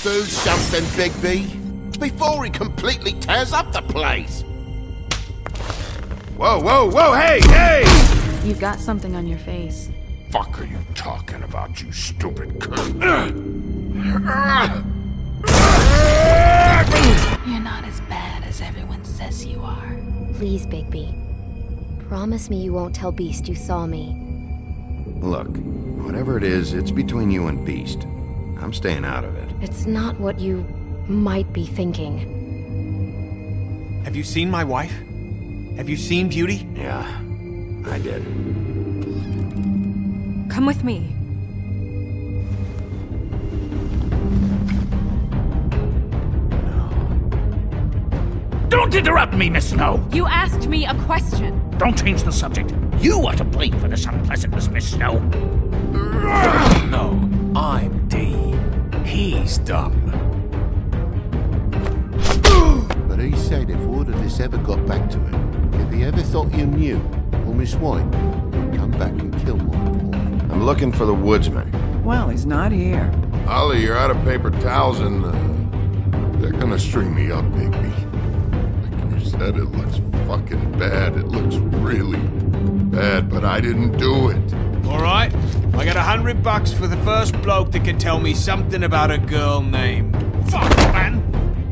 Do something, Bigby, before he completely tears up the place. Whoa, whoa, whoa, hey! You've got something on your face. Fuck are you talking about, you stupid cunt? You're not as bad as everyone says you are. Please, Bigby. Promise me you won't tell Beast you saw me. Look, whatever it is, it's between you and Beast. I'm staying out of it. It's not what you might be thinking. Have you seen my wife? Have you seen Beauty? Yeah, I did. Come with me. Don't interrupt me, Miss Snow! You asked me a question. Don't change the subject. You are to blame for this unpleasantness, Miss Snow. No, I'm D. He's dumb. But he said if word of this ever got back to him, if he ever thought you knew, or Miss White, he'd come back and kill my boy. I'm looking for the woodsman. Well, he's not here. Ollie, you're out of paper towels and, they're gonna string me up, Bigby. Like you said, it looks fucking bad. It looks really bad, but I didn't do it. Alright, I got $100 for the first bloke that can tell me something about a girl named... Fuck, man!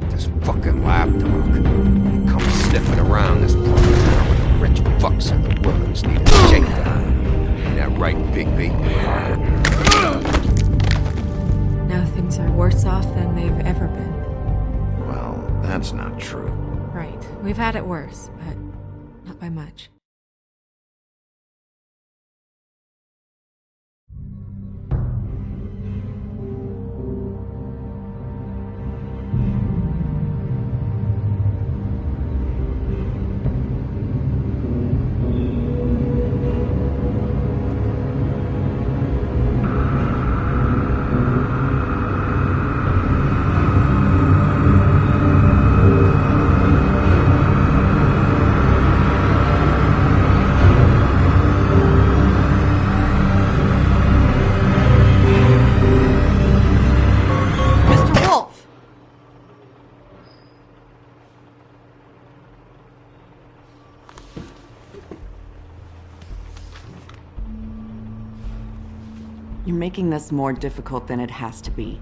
This fucking lapdog. He comes sniffing around this part of town with the rich fucks and the Willinghams need a shakedown. Ain't that right, Bigby? Now things are worse off than they've ever been. Well, that's not true. Right. We've had it worse, but not by much. You're making this more difficult than it has to be.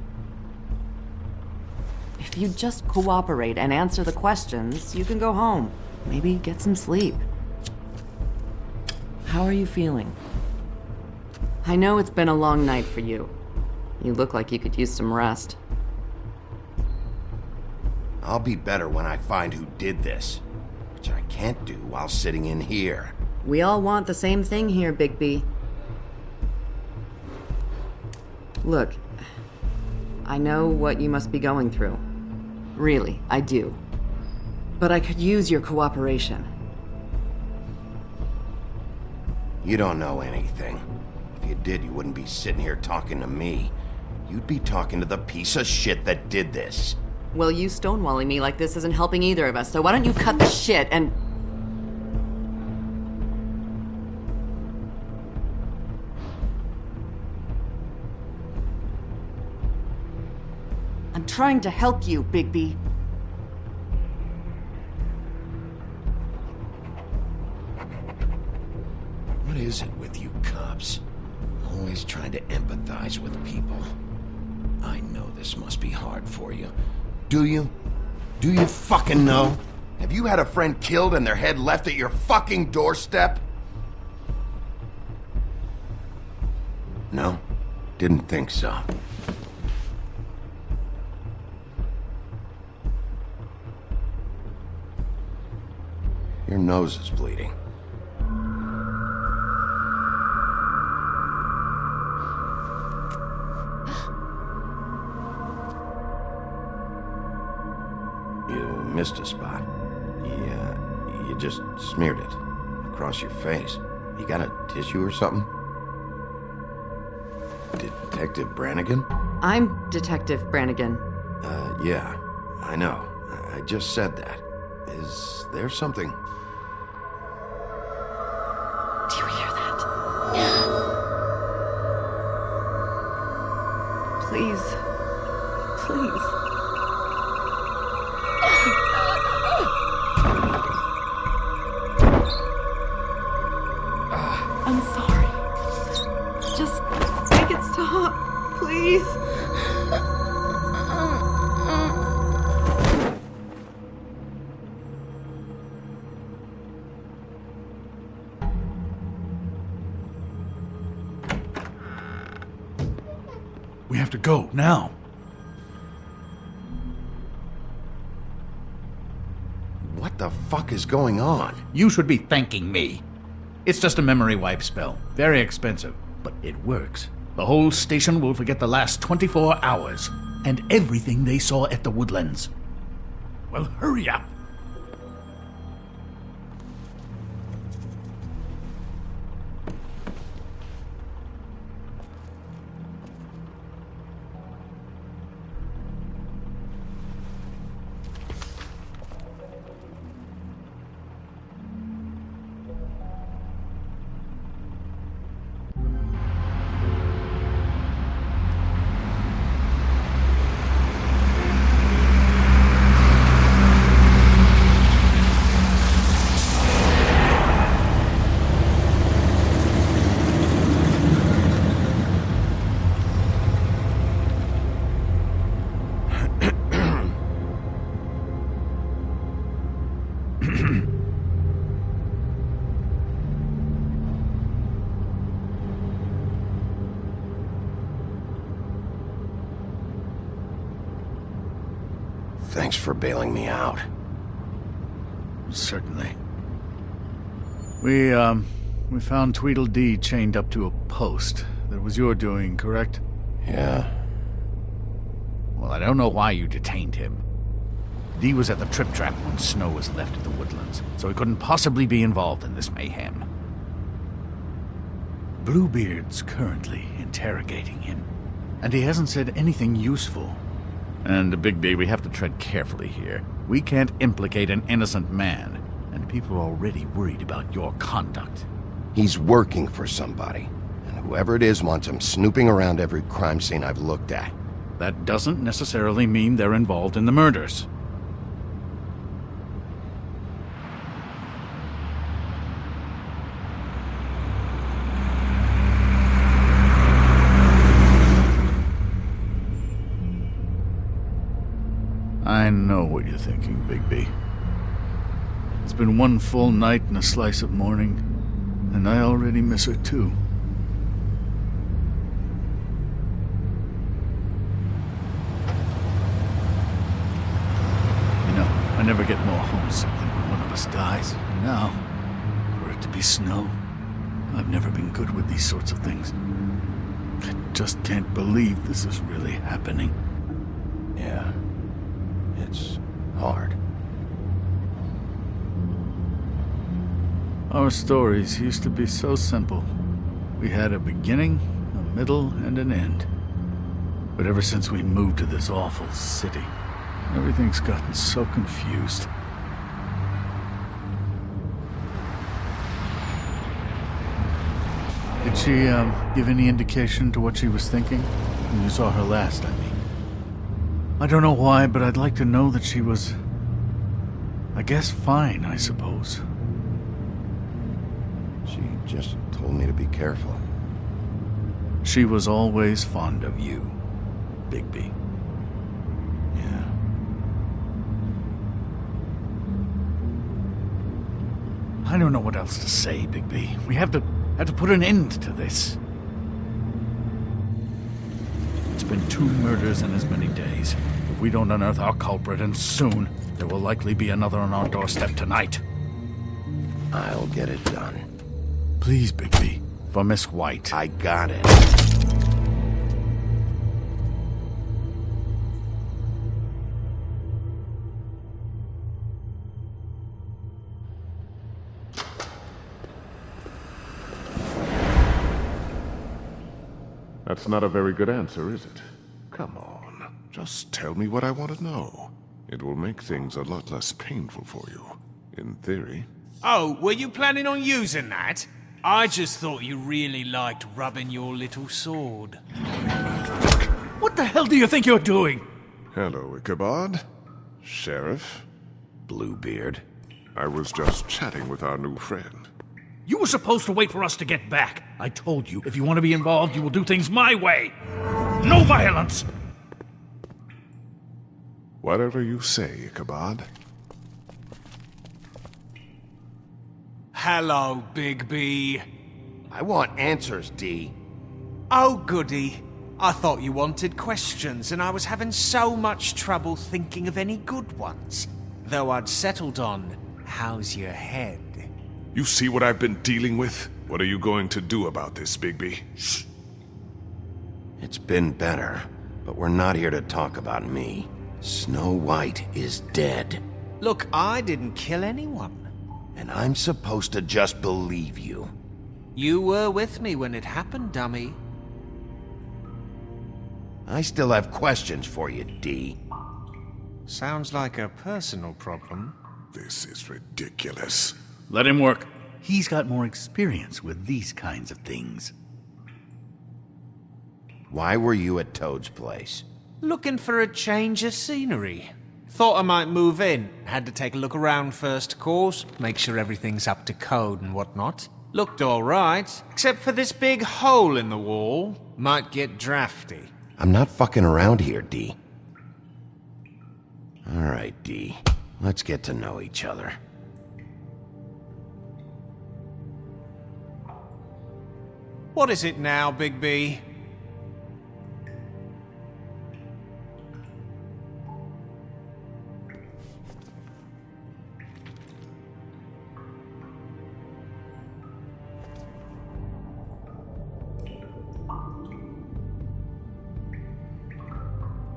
If you just cooperate and answer the questions, you can go home. Maybe get some sleep. How are you feeling? I know it's been a long night for you. You look like you could use some rest. I'll be better when I find who did this, which I can't do while sitting in here. We all want the same thing here, Bigby. Look, I know what you must be going through. Really, I do. But I could use your cooperation. You don't know anything. If you did, you wouldn't be sitting here talking to me. You'd be talking to the piece of shit that did this. Well, you stonewalling me like this isn't helping either of us, so why don't you cut the shit and... I'm trying to help you, Bigby. What is it with you cops? Always trying to empathize with people. I know this must be hard for you. Do you? Do you fucking know? Have you had a friend killed and their head left at your fucking doorstep? No? Didn't think so. Your nose is bleeding. You missed a spot. You just smeared it across your face. You got a tissue or something? Detective Brannigan? I'm Detective Brannigan. Yeah, I know. I just said that. Is there something? Do you hear that? Please. Please. I'm sorry. Just make it stop, please. We have to go, now. What the fuck is going on? You should be thanking me. It's just a memory wipe spell. Very expensive, but it works. The whole station will forget the last 24 hours and everything they saw at the Woodlands. Well, hurry up. Thanks for bailing me out. Certainly. We found Tweedledee chained up to a post. That was your doing, correct? Yeah. Well, I don't know why you detained him. Dee was at the Trip Trap when Snow was left at the Woodlands, so he couldn't possibly be involved in this mayhem. Bluebeard's currently interrogating him, and he hasn't said anything useful. And, Bigby, we have to tread carefully here. We can't implicate an innocent man, and people are already worried about your conduct. He's working for somebody, and whoever it is wants him snooping around every crime scene I've looked at. That doesn't necessarily mean they're involved in the murders. I know what you're thinking, Bigby. It's been one full night and a slice of morning, and I already miss her too. You know, I never get more homesick than when one of us dies. And now, for it to be Snow, I've never been good with these sorts of things. I just can't believe this is really happening. Yeah. It's hard. Our stories used to be so simple. We had a beginning, a middle, and an end. But ever since we moved to this awful city, everything's gotten so confused. Did she, give any indication to what she was thinking? When you saw her last, I mean. I don't know why, but I'd like to know that she was, I guess, fine, I suppose. She just told me to be careful. She was always fond of you, Bigby. Yeah. I don't know what else to say, Bigby. We have to put an end to this. It's been 2 murders in as many days. If we don't unearth our culprit, and soon, there will likely be another on our doorstep tonight. I'll get it done. Please, Bigby. For Miss White. I got it. That's not a very good answer, is it? Come on. Just tell me what I want to know. It will make things a lot less painful for you. In theory. Oh, were you planning on using that? I just thought you really liked rubbing your little sword. What the hell do you think you're doing? Hello, Ichabod. Sheriff. Bluebeard. I was just chatting with our new friend. You were supposed to wait for us to get back. I told you, if you want to be involved, you will do things my way. No violence! Whatever you say, Ichabod. Hello, Bigby. I want answers, D. Oh, goody. I thought you wanted questions, and I was having so much trouble thinking of any good ones. Though I'd settled on, how's your head? You see what I've been dealing with? What are you going to do about this, Bigby? Shh. It's been better, but we're not here to talk about me. Snow White is dead. Look, I didn't kill anyone. And I'm supposed to just believe you. You were with me when it happened, dummy. I still have questions for you, D. Sounds like a personal problem. This is ridiculous. Let him work. He's got more experience with these kinds of things. Why were you at Toad's place? Looking for a change of scenery. Thought I might move in. Had to take a look around first, of course. Make sure everything's up to code and whatnot. Looked alright, except for this big hole in the wall. Might get drafty. I'm not fucking around here, D. Alright, D. Let's get to know each other. What is it now, Bigby?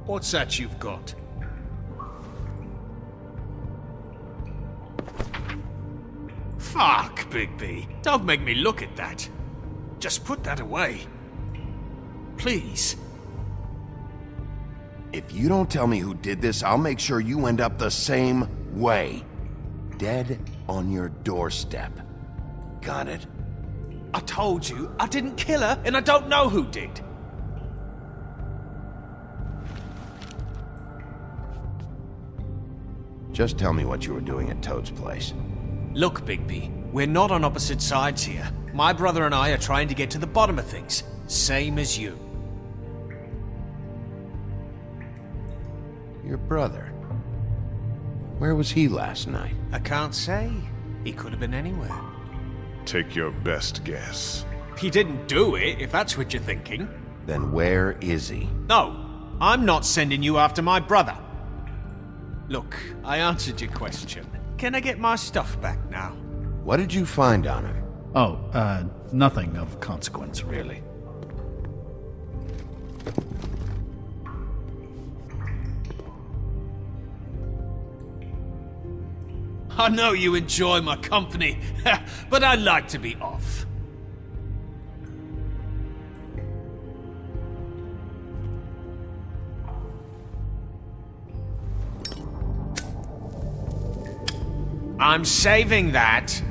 What's that you've got? Fuck, Bigby. Don't make me look at that. Just put that away. Please. If you don't tell me who did this, I'll make sure you end up the same way. Dead on your doorstep. Got it? I told you, I didn't kill her, and I don't know who did. Just tell me what you were doing at Toad's place. Look, Bigby, we're not on opposite sides here. My brother and I are trying to get to the bottom of things. Same as you. Your brother? Where was he last night? I can't say. He could have been anywhere. Take your best guess. He didn't do it, if that's what you're thinking. Then where is he? No, I'm not sending you after my brother. Look, I answered your question. Can I get my stuff back now? What did you find on him? Oh, nothing of consequence, really. I know you enjoy my company, but I'd like to be off. I'm saving that.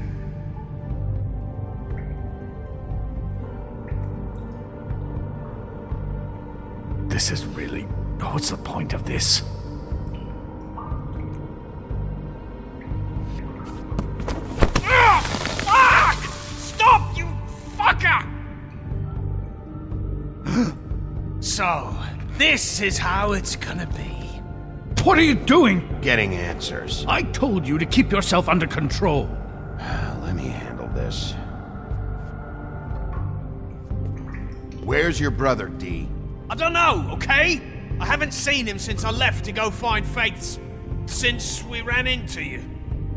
This is really... What's the point of this? Fuck! Stop, you fucker! So, this is how it's gonna be. What are you doing? Getting answers. I told you to keep yourself under control. Let me handle this. Where's your brother, D? I don't know, okay? I haven't seen him since I left to go find Faith's... since we ran into you.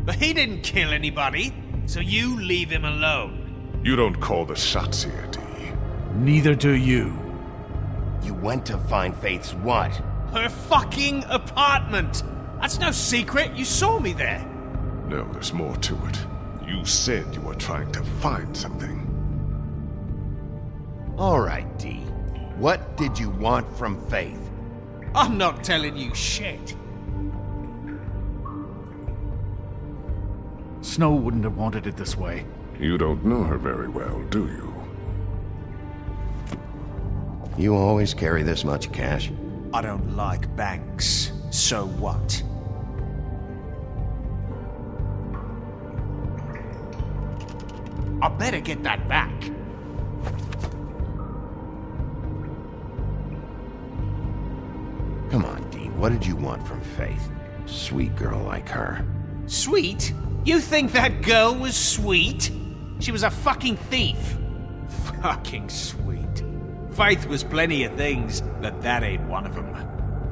But he didn't kill anybody, so you leave him alone. You don't call the shots here, D. Neither do you. You went to find Faith's what? Her fucking apartment! That's no secret, you saw me there. No, there's more to it. You said you were trying to find something. All right, D. What did you want from Faith? I'm not telling you shit. Snow wouldn't have wanted it this way. You don't know her very well, do you? You always carry this much cash? I don't like banks. So what? I better get that back. Come on, Dee, what did you want from Faith? Sweet girl like her. Sweet? You think that girl was sweet? She was a fucking thief. Fucking sweet. Faith was plenty of things, but that ain't one of them.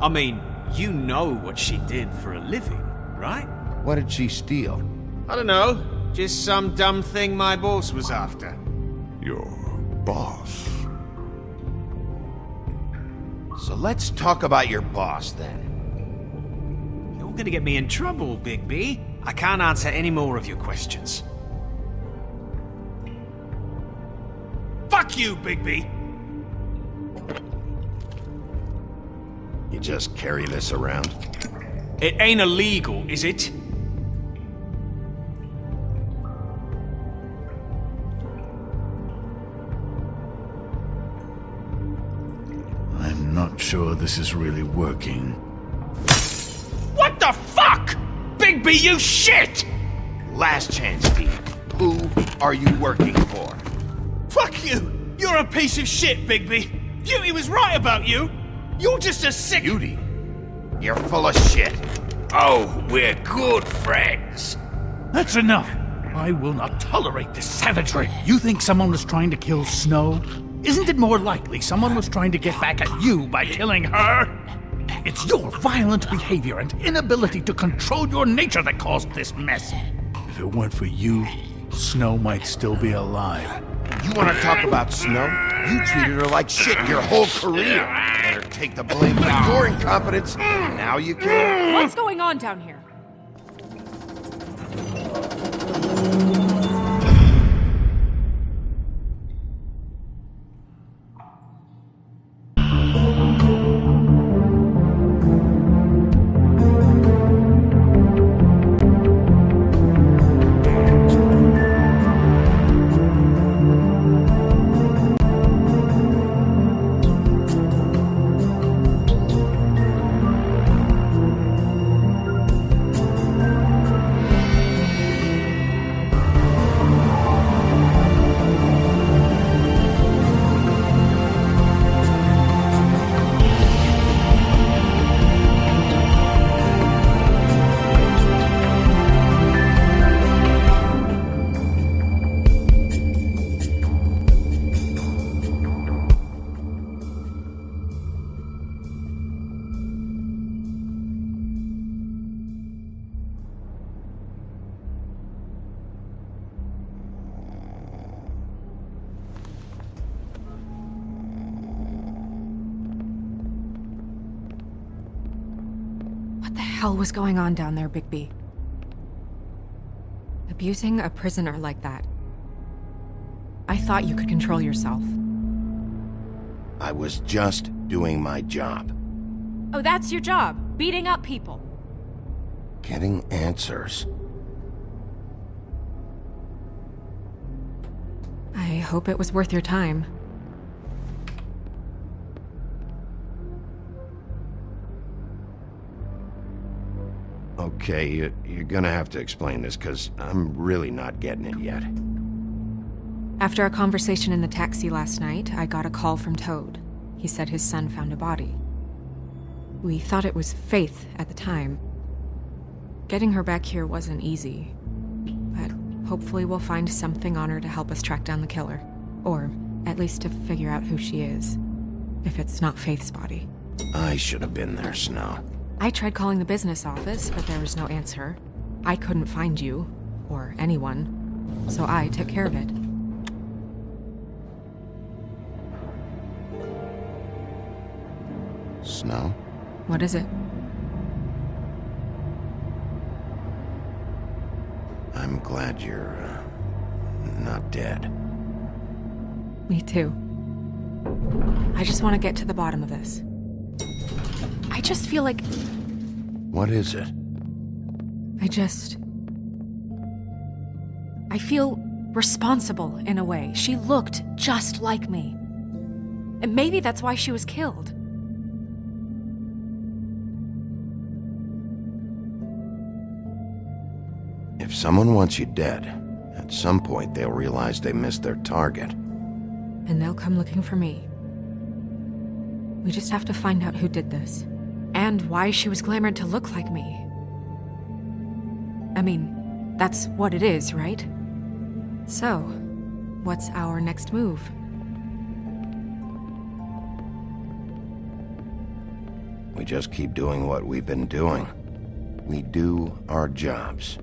I mean, you know what she did for a living, right? What did she steal? I don't know. Just some dumb thing my boss was after. Your boss. So let's talk about your boss, then. You're gonna get me in trouble, Bigby. I can't answer any more of your questions. Fuck you, Bigby! You just carry this around? It ain't illegal, is it? I'm not sure this is really working. What the fuck? Bigby, you shit! Last chance, Dee. Who are you working for? Fuck you! You're a piece of shit, Bigby! Beauty was right about you! You're just a sick— Beauty? You're full of shit. Oh, we're good friends. That's enough. I will not tolerate this savagery. You think someone was trying to kill Snow? Isn't it more likely someone was trying to get back at you by killing her? It's your violent behavior and inability to control your nature that caused this mess. If it weren't for you, Snow might still be alive. You want to talk about Snow? You treated her like shit your whole career. Let her take the blame for your incompetence. Now you care? What's going on down here? What the hell was going on down there, Bigby? Abusing a prisoner like that. I thought you could control yourself. I was just doing my job. Oh, that's your job? Beating up people? Getting answers. I hope it was worth your time. Okay, you're gonna have to explain this, because I'm really not getting it yet. After a conversation in the taxi last night, I got a call from Toad. He said his son found a body. We thought it was Faith at the time. Getting her back here wasn't easy, but hopefully we'll find something on her to help us track down the killer. Or at least to figure out who she is, if it's not Faith's body. I should have been there, Snow. I tried calling the business office, but there was no answer. I couldn't find you, or anyone, so I took care of it. Snow? What is it? I'm glad you're, not dead. Me too. I just want to get to the bottom of this. I just feel like... What is it? I feel responsible in a way. She looked just like me. And maybe that's why she was killed. If someone wants you dead, at some point they'll realize they missed their target. And they'll come looking for me. We just have to find out who did this. And why she was glamored to look like me. I mean, that's what it is, right? So, what's our next move? We just keep doing what we've been doing. We do our jobs.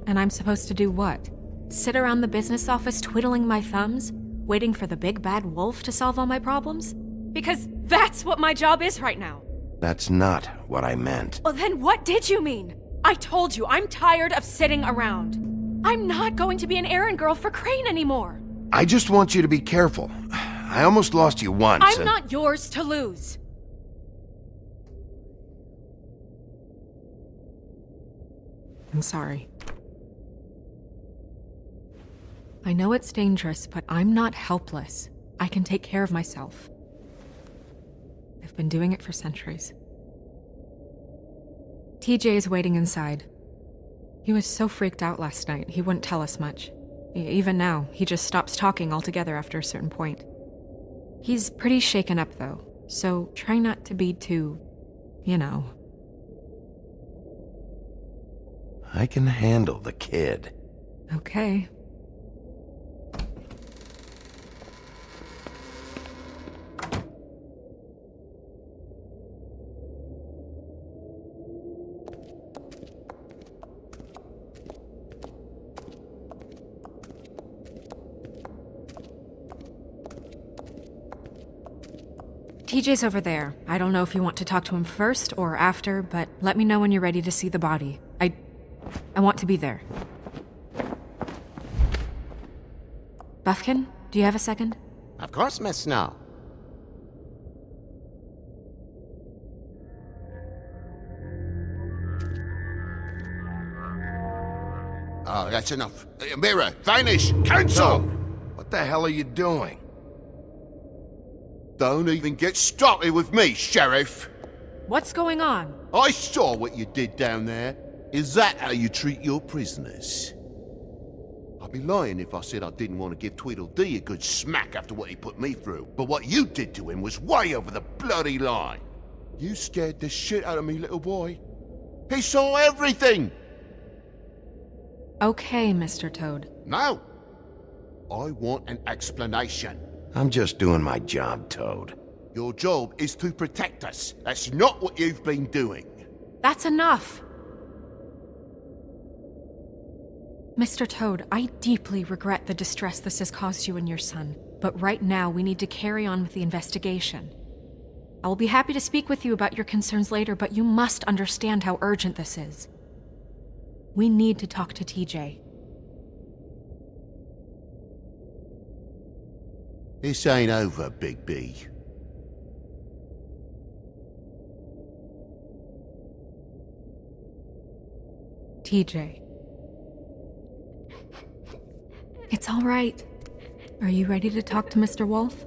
And I'm supposed to do what? Sit around the business office twiddling my thumbs, waiting for the big bad wolf to solve all my problems? Because that's what my job is right now. That's not what I meant. Well, then what did you mean? I told you, I'm tired of sitting around. I'm not going to be an errand girl for Crane anymore. I just want you to be careful. I almost lost you once. I'm not yours to lose. I'm sorry. I know it's dangerous, but I'm not helpless. I can take care of myself. I've been doing it for centuries. TJ is waiting inside. He was so freaked out last night, he wouldn't tell us much. Even now, he just stops talking altogether after a certain point. He's pretty shaken up, though, so try not to be too, you know. I can handle the kid. Okay. TJ's over there. I don't know if you want to talk to him first or after, but let me know when you're ready to see the body. I want to be there. Buffkin, do you have a second? Of course, Miss Snow. Oh, that's enough. Mirror, vanish, cancel! What the hell are you doing? Don't even get started with me, Sheriff. What's going on? I saw what you did down there. Is that how you treat your prisoners? I'd be lying if I said I didn't want to give Tweedledee a good smack after what he put me through. But what you did to him was way over the bloody line. You scared the shit out of me, little boy. He saw everything! Okay, Mr. Toad. No. I want an explanation. I'm just doing my job, Toad. Your job is to protect us. That's not what you've been doing. That's enough! Mr. Toad, I deeply regret the distress this has caused you and your son, but right now we need to carry on with the investigation. I will be happy to speak with you about your concerns later, but you must understand how urgent this is. We need to talk to TJ. This ain't over, Bigby. TJ. It's all right. Are you ready to talk to Mr. Wolf?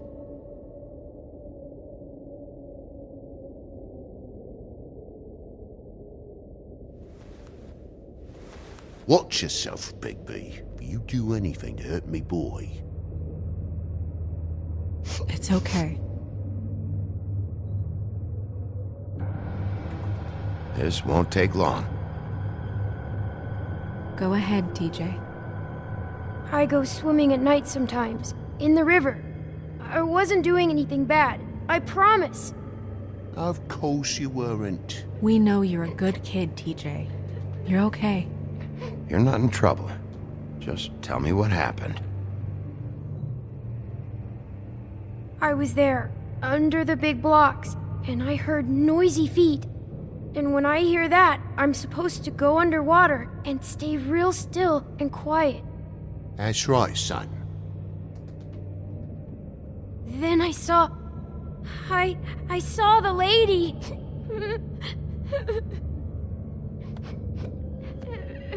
Watch yourself, Bigby. If you do anything to hurt me boy. It's okay. This won't take long. Go ahead, TJ. I go swimming at night sometimes, in the river. I wasn't doing anything bad, I promise. Of course you weren't. We know you're a good kid, TJ. You're okay. You're not in trouble. Just tell me what happened. I was there, under the big blocks, and I heard noisy feet. And when I hear that, I'm supposed to go underwater and stay real still and quiet. That's right, son. Then I saw the lady.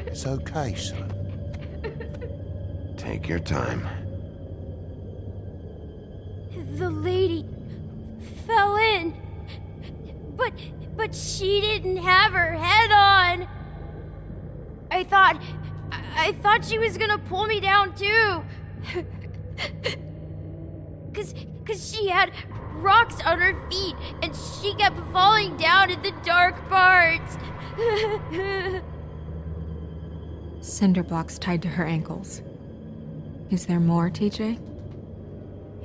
It's okay, son. Take your time. The lady fell in. But she didn't have her head on. I I thought she was gonna pull me down too. Cause she had rocks on her feet and she kept falling down in the dark parts. Cinder blocks tied to her ankles. Is there more, TJ?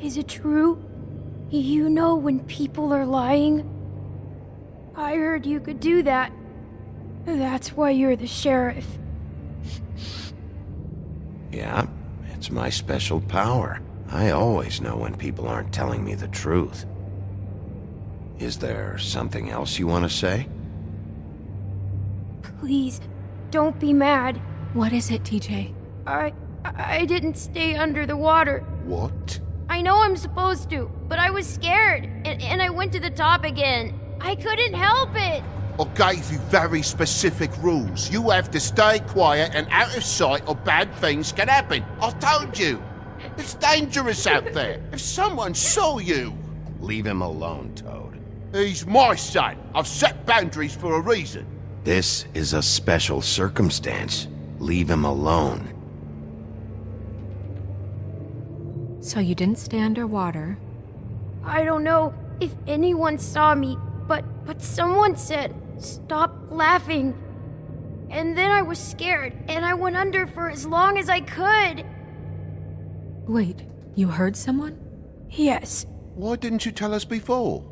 Is it true? You know when people are lying? I heard you could do that. That's why you're the sheriff. Yeah, it's my special power. I always know when people aren't telling me the truth. Is there something else you want to say? Please, don't be mad. What is it, TJ? I didn't stay under the water. What? I know I'm supposed to, but I was scared, and I went to the top again. I couldn't help it. I gave you very specific rules. You have to stay quiet and out of sight or bad things can happen. I told you. It's dangerous out there. If someone saw you... Leave him alone, Toad. He's my son. I've set boundaries for a reason. This is a special circumstance. Leave him alone. So you didn't stay underwater? I don't know if anyone saw me, but someone said, "Stop laughing." And then I was scared, and I went under for as long as I could. Wait, you heard someone? Yes. Why didn't you tell us before?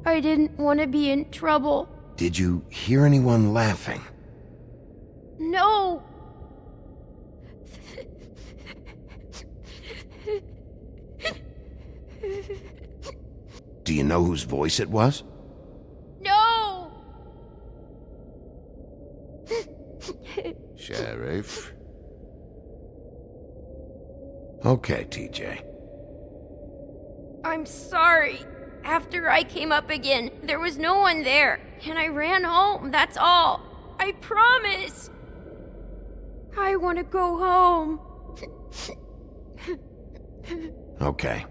I didn't want to be in trouble. Did you hear anyone laughing? No. Do you know whose voice it was? No. Sheriff. Okay, TJ. I'm sorry. After I came up again, there was no one there, and I ran home, that's all. I promise. I want to go home. Okay,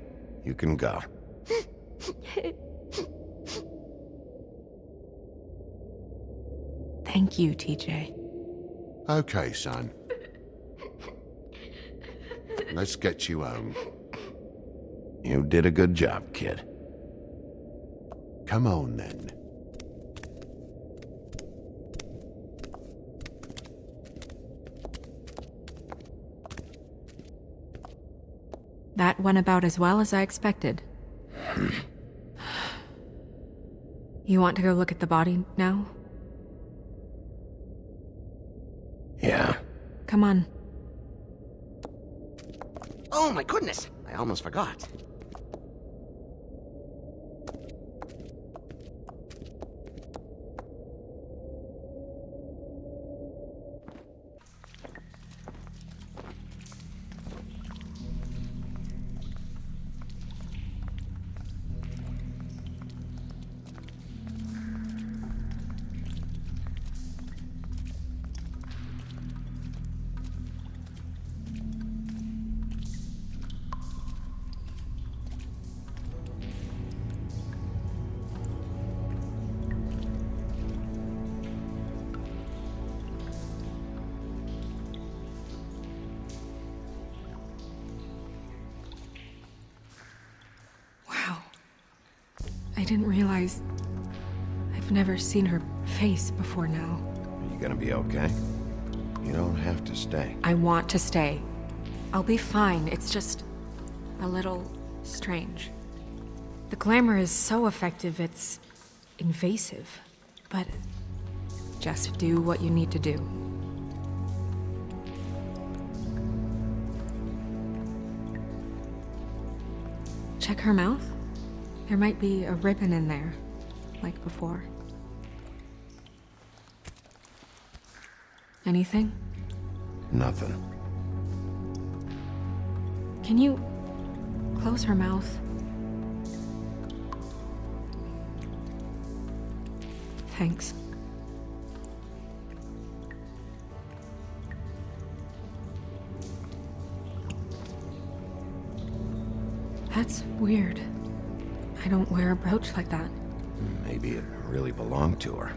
you can go. Thank you, TJ. Okay, son. Let's get you home. You did a good job, kid. Come on, then. That went about as well as I expected. You want to go look at the body now? Yeah. Come on. Oh my goodness, I almost forgot. I didn't realize... I've never seen her face before now. Are you gonna be okay? You don't have to stay. I want to stay. I'll be fine, it's just... a little... strange. The glamour is so effective, it's... invasive. But... just do what you need to do. Check her mouth? There might be a ribbon in there, like before. Anything? Nothing. Can you close her mouth? Thanks. That's weird. I don't wear a brooch like that. Maybe it really belonged to her.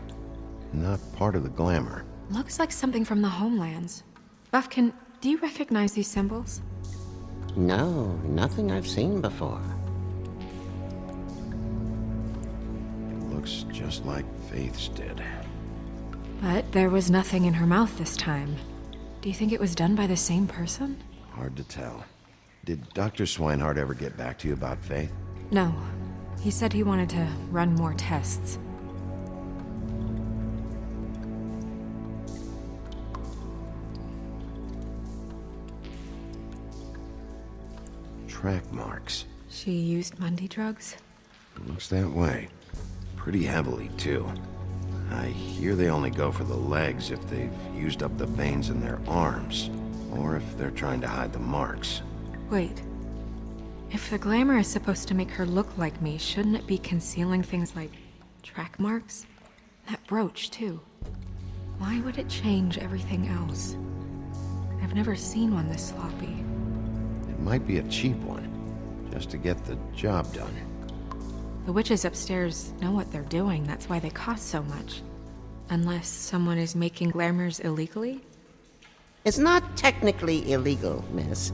Not part of the glamour. Looks like something from the homelands. Buffkin, do you recognize these symbols? No, nothing I've seen before. It looks just like Faith's did. But there was nothing in her mouth this time. Do you think it was done by the same person? Hard to tell. Did Dr. Swinehart ever get back to you about Faith? No. He said he wanted to run more tests. Track marks. She used Mundy drugs? Looks that way. Pretty heavily, too. I hear they only go for the legs if they've used up the veins in their arms, or if they're trying to hide the marks. Wait. If the glamour is supposed to make her look like me, shouldn't it be concealing things like track marks? That brooch, too. Why would it change everything else? I've never seen one this sloppy. It might be a cheap one, just to get the job done. The witches upstairs know what they're doing, that's why they cost so much. Unless someone is making glamours illegally? It's not technically illegal, miss.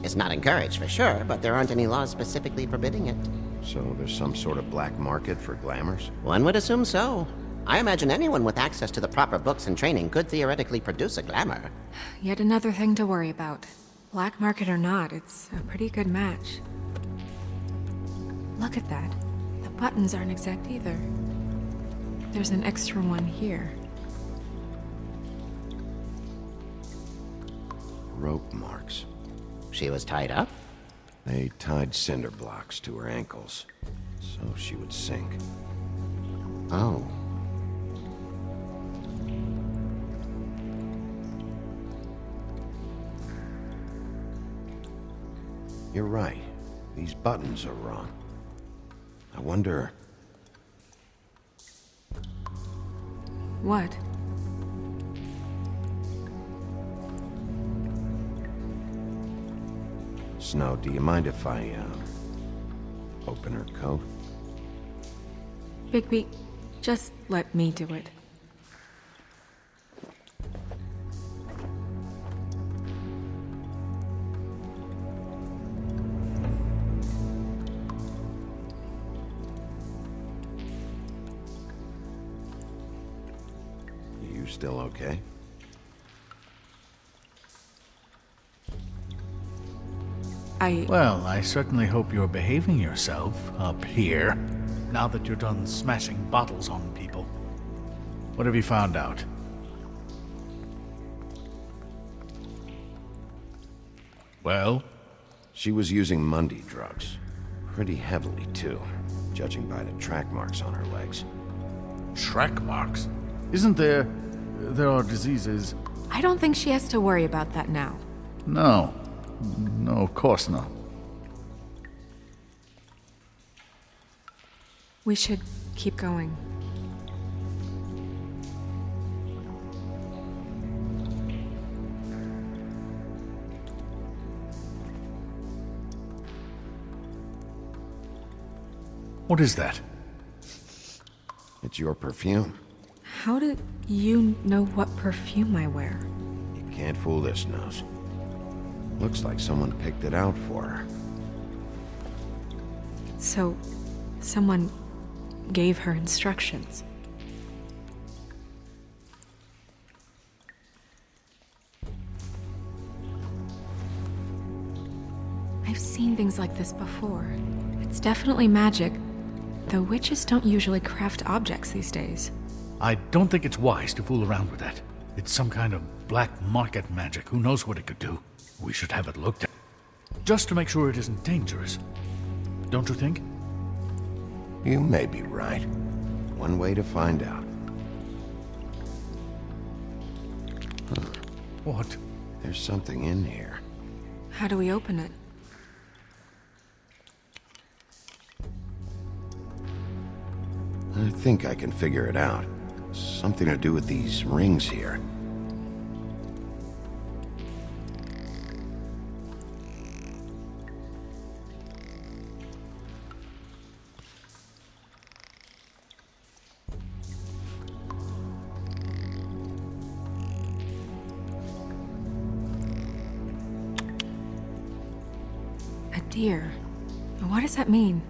It's not encouraged for sure, but there aren't any laws specifically forbidding it. So there's some sort of black market for glamours? One would assume so. I imagine anyone with access to the proper books and training could theoretically produce a glamour. Yet another thing to worry about. Black market or not, it's a pretty good match. Look at that. The buttons aren't exact either. There's an extra one here. Rope marks. She was tied up? They tied cinder blocks to her ankles, so she would sink. Oh. You're right. These buttons are wrong. I wonder... What? Snow, do you mind if I, open her coat? Bigby, just let me do it. You still okay? Well, I certainly hope you're behaving yourself up here, now that you're done smashing bottles on people. What have you found out? Well? She was using Mundy drugs. Pretty heavily, too, judging by the track marks on her legs. Track marks? Isn't there... there are diseases... I don't think she has to worry about that now. No. No, of course not. We should keep going. What is that? It's your perfume. How did you know what perfume I wear? You can't fool this nose. Looks like someone picked it out for her. So, someone gave her instructions. I've seen things like this before. It's definitely magic, though witches don't usually craft objects these days. I don't think it's wise to fool around with that. It's some kind of black market magic. Who knows what it could do? We should have it looked at. Just to make sure it isn't dangerous. Don't you think? You may be right. One way to find out. Huh. What? There's something in here. How do we open it? I think I can figure it out. Something to do with these rings here. dear. What does that mean?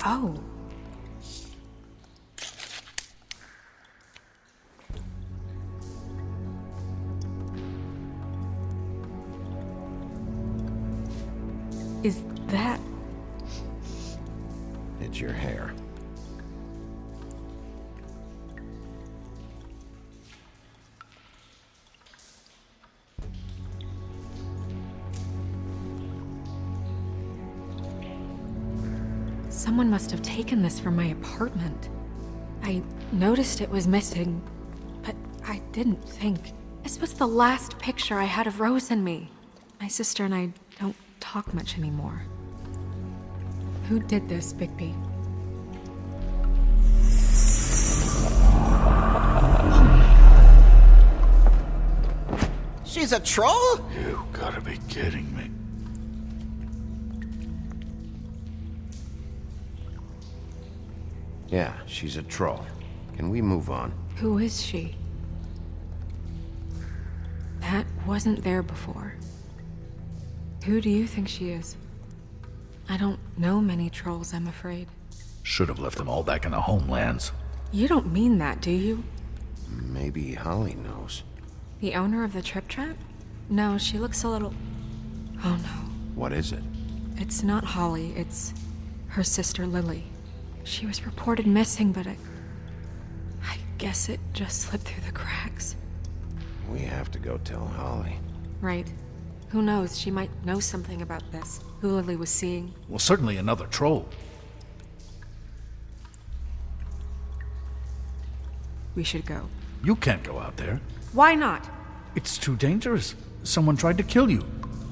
Oh. Is that... It's your hair. Someone must have taken this from my apartment. I noticed it was missing, but I didn't think. This was the last picture I had of Rose and me. My sister and I don't talk much anymore. Who did this, Bigby? She's a troll? You gotta be kidding me. Yeah, she's a troll. Can we move on? Who is she? That wasn't there before. Who do you think she is? I don't know many trolls, I'm afraid. Should have left them all back in the homelands. You don't mean that, do you? Maybe Holly knows. The owner of the Trip Trap? No, she looks a little... Oh no. What is it? It's not Holly, it's her sister Lily. She was reported missing, but I guess it just slipped through the cracks. We have to go tell Holly. Right. Who knows, she might know something about this. Who Lily was seeing. Well, certainly another troll. We should go. You can't go out there. Why not? It's too dangerous. Someone tried to kill you.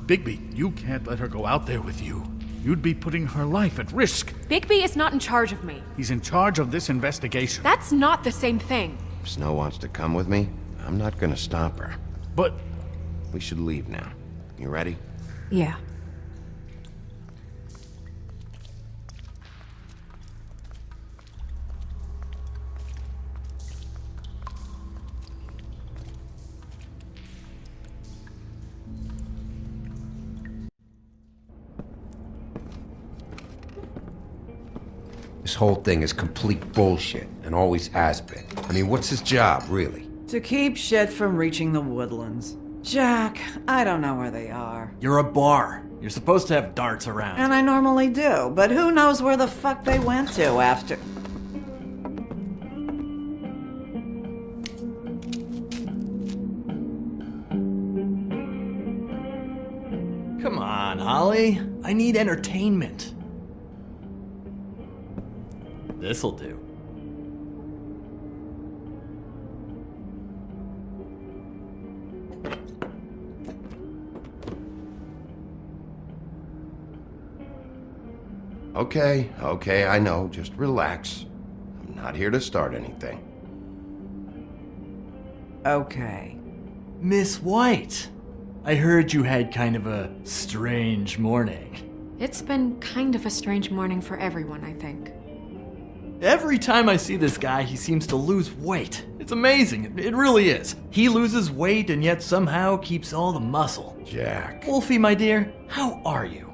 Bigby, you can't let her go out there with you. You'd be putting her life at risk. Bigby is not in charge of me. He's in charge of this investigation. That's not the same thing. If Snow wants to come with me, I'm not gonna stop her. But... We should leave now. You ready? Yeah. This whole thing is complete bullshit, and always has been. I mean, what's his job, really? To keep shit from reaching the woodlands. Jack, I don't know where they are. You're a bar. You're supposed to have darts around. And I normally do, but who knows where the fuck they went to after... Come on, Holly. I need entertainment. This'll do. Okay, I know. Just relax. I'm not here to start anything. Okay. Miss White, I heard you had kind of a strange morning. It's been kind of a strange morning for everyone, I think. Every time I see this guy, he seems to lose weight. It's amazing. It really is. He loses weight and yet somehow keeps all the muscle. Jack. Wolfie, my dear, how are you?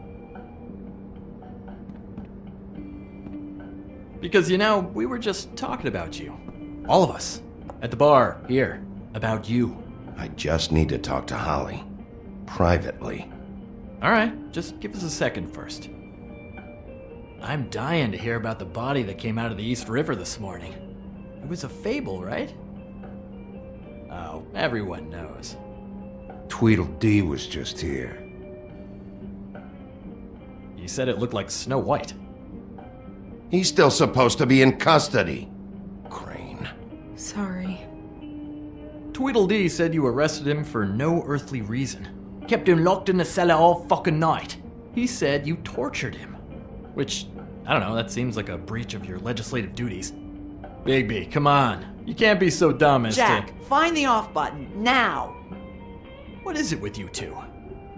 Because, you know, we were just talking about you. All of us. At the bar, here. About you. I just need to talk to Holly. Privately. Alright, just give us a second first. I'm dying to hear about the body that came out of the East River this morning. It was a fable, right? Oh, everyone knows. Tweedledee was just here. You said it looked like Snow White. He's still supposed to be in custody. Crane. Sorry. Tweedledee said you arrested him for no earthly reason. Kept him locked in the cellar all fucking night. He said you tortured him. Which, I don't know, that seems like a breach of your legislative duties. Bigby, come on. You can't be so dumb as Jack, find the off button, now! What is it with you two?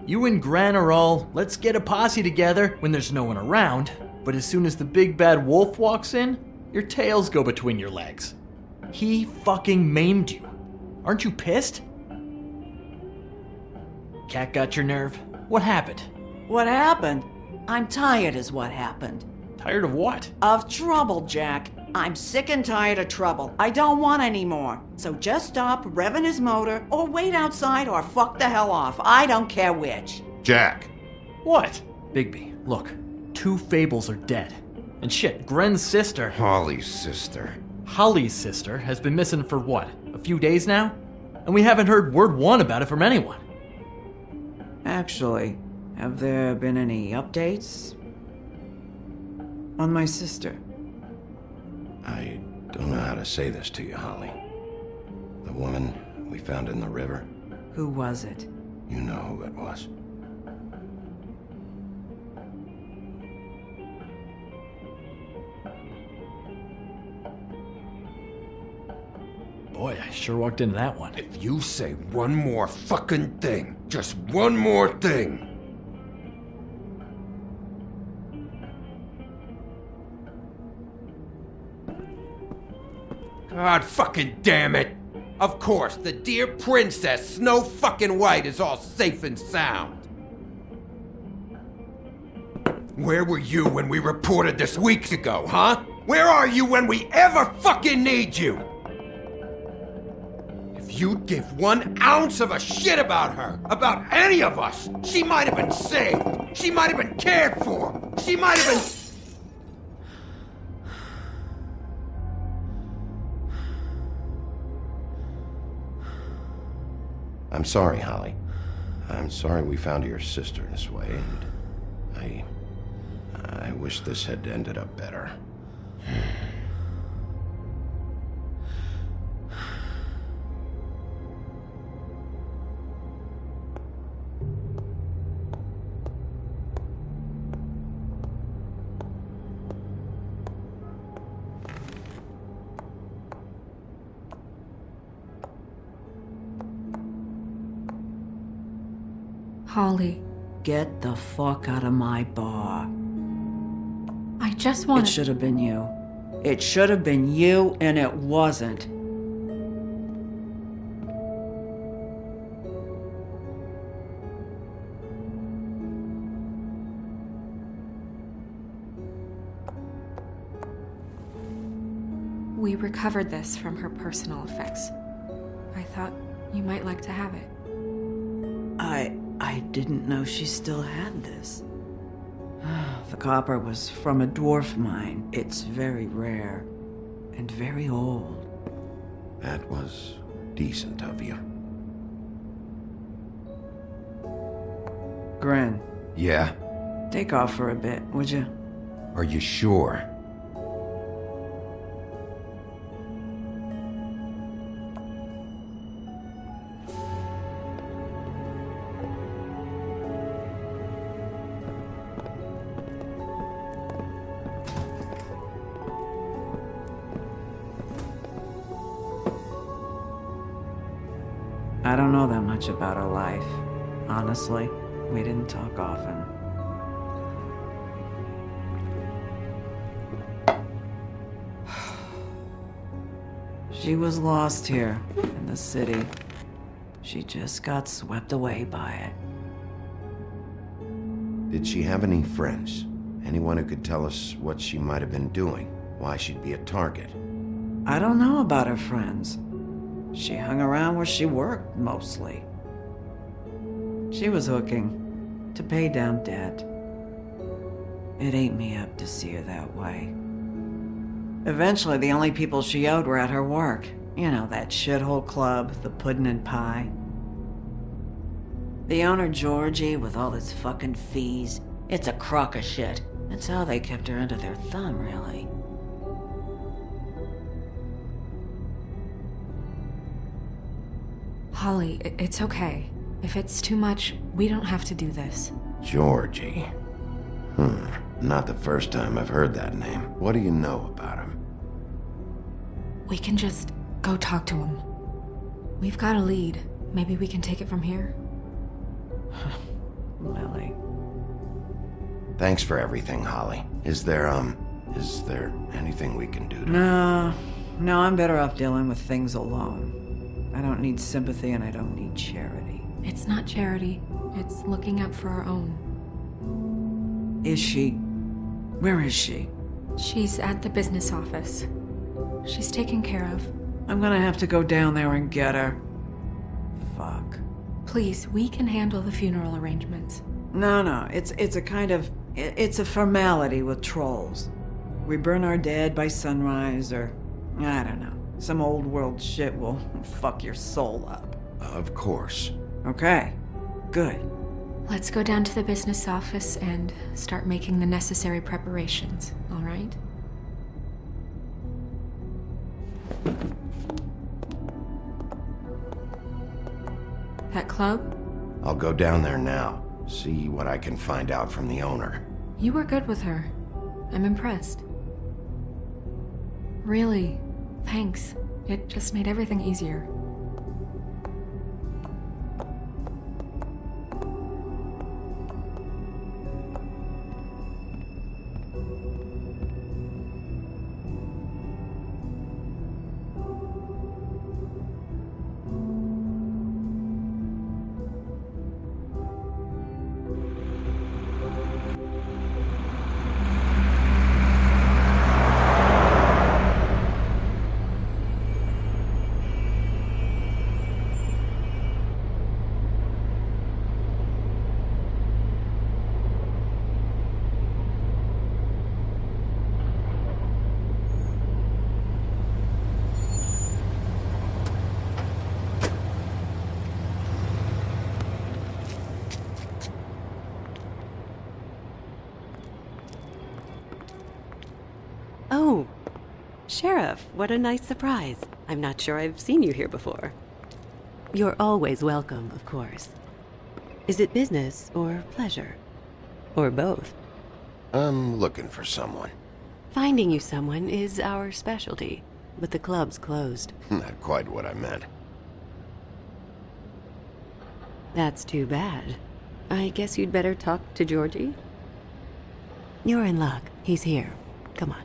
You and Gran are all, let's get a posse together when there's no one around, but as soon as the big bad wolf walks in, your tails go between your legs. He fucking maimed you. Aren't you pissed? Cat got your nerve? What happened? What happened? I'm tired is what happened. Tired of what? Of trouble, Jack. I'm sick and tired of trouble. I don't want any more. So just stop revving his motor, or wait outside, or fuck the hell off. I don't care which. Jack. What? Bigby, look. 2 Fables are dead. And shit, Gren's sister... Holly's sister. Holly's sister has been missing for what? A few days now? And we haven't heard word one about it from anyone. Actually, have there been any updates? On my sister? I don't know how to say this to you, Holly. The woman we found in the river. Who was it? You know who it was. Boy, I sure walked into that one. If you say one more fucking thing, just one more thing. God fucking damn it! Of course, the dear princess, Snow fucking White, is all safe and sound. Where were you when we reported this weeks ago, huh? Where are you when we ever fucking need you? If you'd give 1 ounce of a shit about her, about any of us, she might have been saved. She might have been cared for. She might have been... I'm sorry, Holly. I'm sorry we found your sister this way, and I wish this had ended up better. Holly. Get the fuck out of my bar. I just want It should have been you. It should have been you, and it wasn't. We recovered this from her personal effects. I thought you might like to have it. I didn't know she still had this. The copper was from a dwarf mine. It's very rare and very old. That was decent of you. Gren. Yeah? Take off for a bit, would you? Are you sure? I don't know that much about her life. Honestly, we didn't talk often. She was lost here in the city. She just got swept away by it. Did she have any friends? Anyone who could tell us what she might have been doing? Why she'd be a target? I don't know about her friends. She hung around where she worked, mostly. She was hooking to pay down debt. It ate me up to see her that way. Eventually, the only people she owed were at her work. You know, that shithole club, the Puddin' and Pie. The owner, Georgie, with all his fucking fees. It's a crock of shit. That's how they kept her under their thumb, really. Holly, it's okay. If it's too much, we don't have to do this. Georgie. Not the first time I've heard that name. What do you know about him? We can just go talk to him. We've got a lead. Maybe we can take it from here? Lily. Thanks for everything, Holly. Is there anything we can do to... No, I'm better off dealing with things alone. I don't need sympathy and I don't need charity. It's not charity. It's looking out for our own. Is she... Where is she? She's at the business office. She's taken care of. I'm gonna have to go down there and get her. Fuck. Please, we can handle the funeral arrangements. No, it's a kind of... It's a formality with trolls. We burn our dead by sunrise, or... I don't know. Some old world shit will fuck your soul up. Of course. Okay. Good. Let's go down to the business office and start making the necessary preparations, all right? That club? I'll go down there now. See what I can find out from the owner. You were good with her. I'm impressed. Really, thanks. It just made everything easier. Oh, Sheriff, what a nice surprise. I'm not sure I've seen you here before. You're always welcome, of course. Is it business or pleasure? Or both? I'm looking for someone. Finding you someone is our specialty, but the club's closed. Not quite what I meant. That's too bad. I guess you'd better talk to Georgie? You're in luck. He's here. Come on.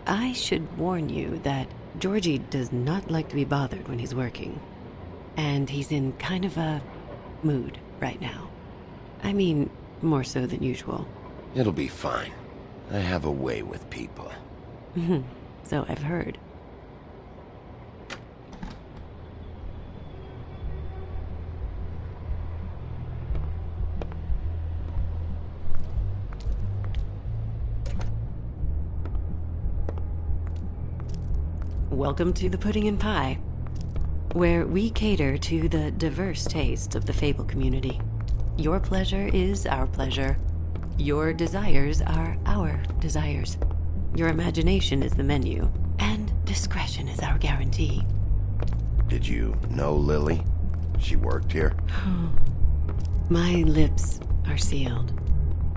I should warn you that Georgie does not like to be bothered when he's working. And he's in kind of a mood right now. I mean, more so than usual. It'll be fine. I have a way with people. So I've heard. Welcome to the Pudding and Pie, where we cater to the diverse tastes of the Fable community. Your pleasure is our pleasure. Your desires are our desires. Your imagination is the menu, and discretion is our guarantee. Did you know Lily? She worked here? My lips are sealed.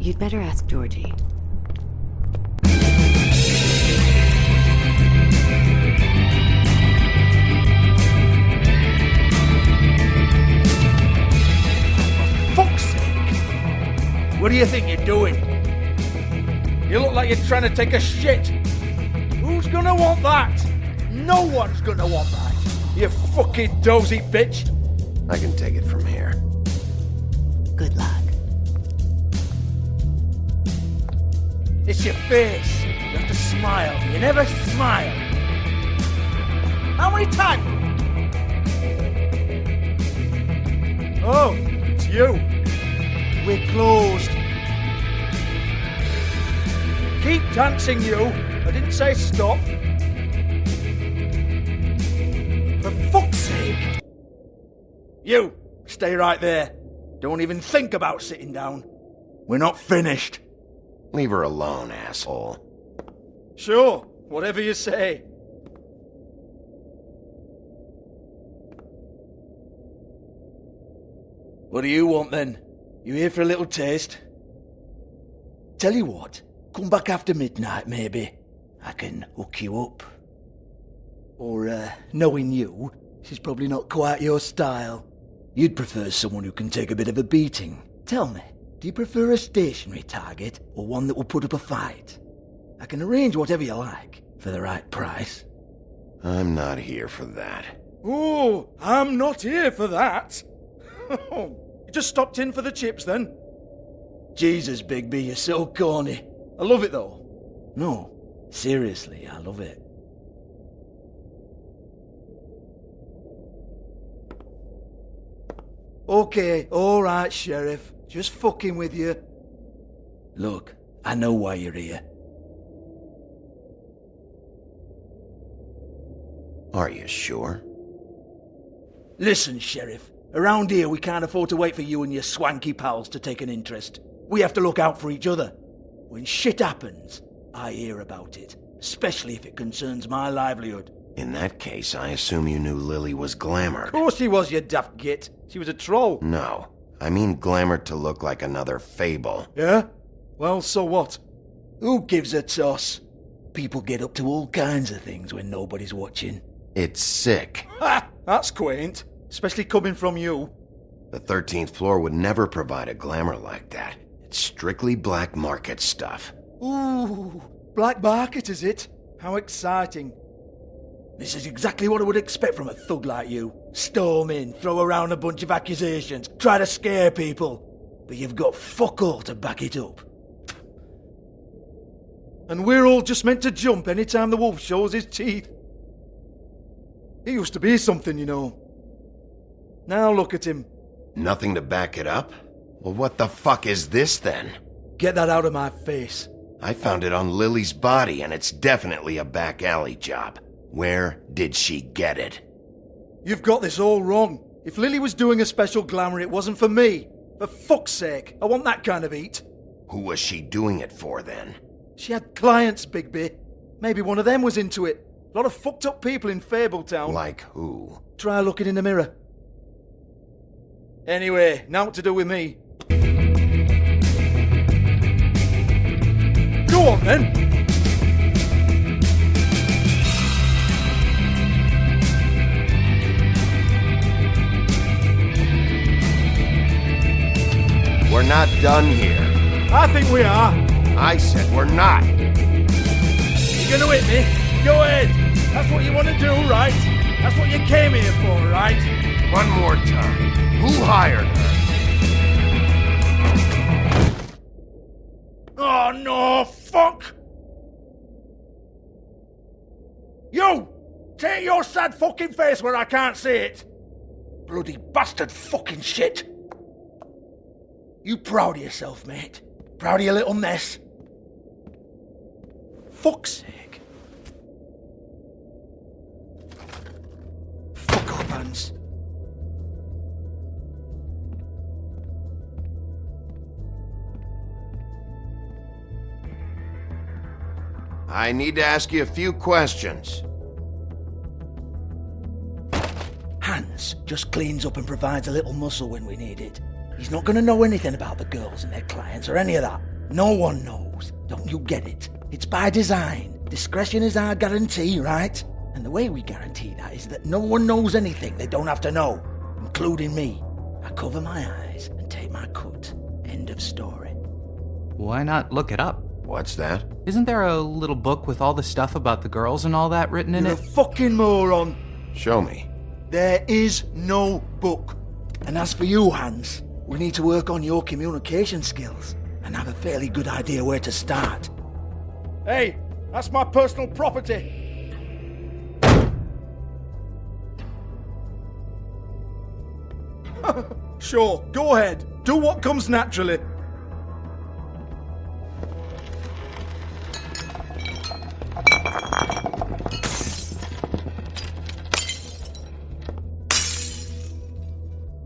You'd better ask Georgie. What do you think you're doing? You look like you're trying to take a shit. Who's gonna want that? No one's gonna want that. You fucking dozy bitch. I can take it from here. Good luck. It's your face. You have to smile. You never smile. How many times? Oh, it's you. We're closed. Keep dancing, you. I didn't say stop. For fuck's sake. You, stay right there. Don't even think about sitting down. We're not finished. Leave her alone, asshole. Sure, whatever you say. What do you want then? You here for a little taste? Tell you what, come back after midnight maybe. I can hook you up. Or, knowing you, she's probably not quite your style. You'd prefer someone who can take a bit of a beating. Tell me, do you prefer a stationary target or one that will put up a fight? I can arrange whatever you like for the right price. I'm not here for that. Oh, I'm not here for that. You just stopped in for the chips then? Jesus, Bigby, you're so corny. I love it though. No, seriously, I love it. Okay, alright, Sheriff. Just fucking with you. Look, I know why you're here. Are you sure? Listen, Sheriff. Around here, we can't afford to wait for you and your swanky pals to take an interest. We have to look out for each other. When shit happens, I hear about it. Especially if it concerns my livelihood. In that case, I assume you knew Lily was glamored. Of course she was, you daft git. She was a troll. No. I mean glamored to look like another Fable. Yeah? Well, so what? Who gives a toss? People get up to all kinds of things when nobody's watching. It's sick. Ha! That's quaint. Especially coming from you. The 13th floor would never provide a glamour like that. It's strictly black market stuff. Ooh, black market is it? How exciting. This is exactly what I would expect from a thug like you. Storm in, throw around a bunch of accusations, try to scare people. But you've got fuck all to back it up. And we're all just meant to jump any time the wolf shows his teeth. He used to be something, you know. Now look at him. Nothing to back it up? Well, what the fuck is this then? Get that out of my face. I found it on Lily's body, and it's definitely a back alley job. Where did she get it? You've got this all wrong. If Lily was doing a special glamour, it wasn't for me. For fuck's sake, I want that kind of eat. Who was she doing it for then? She had clients, Bigby. Maybe one of them was into it. A lot of fucked up people in Fabletown. Like who? Try looking in the mirror. Anyway, now what to do with me. Go on then. We're not done here. I think we are. I said we're not. You gonna hit me? Go ahead. That's what you want to do, right? That's what you came here for, right? One more time. Who hired her? Oh no, fuck! You! Take your sad fucking face where I can't see it! Bloody bastard fucking shit! You proud of yourself, mate? Proud of your little mess? Fuck's sake. Fuck off, Hans. I need to ask you a few questions. Hans just cleans up and provides a little muscle when we need it. He's not going to know anything about the girls and their clients or any of that. No one knows. Don't you get it? It's by design. Discretion is our guarantee, right? And the way we guarantee that is that no one knows anything they don't have to know, including me. I cover my eyes and take my cut. End of story. Why not look it up? What's that? Isn't there a little book with all the stuff about the girls and all that written in You're it? a fucking moron. Show me. There is no book. And as for you, Hans, we need to work on your communication skills and have a fairly good idea where to start. Hey, that's my personal property. Sure, go ahead. Do what comes naturally.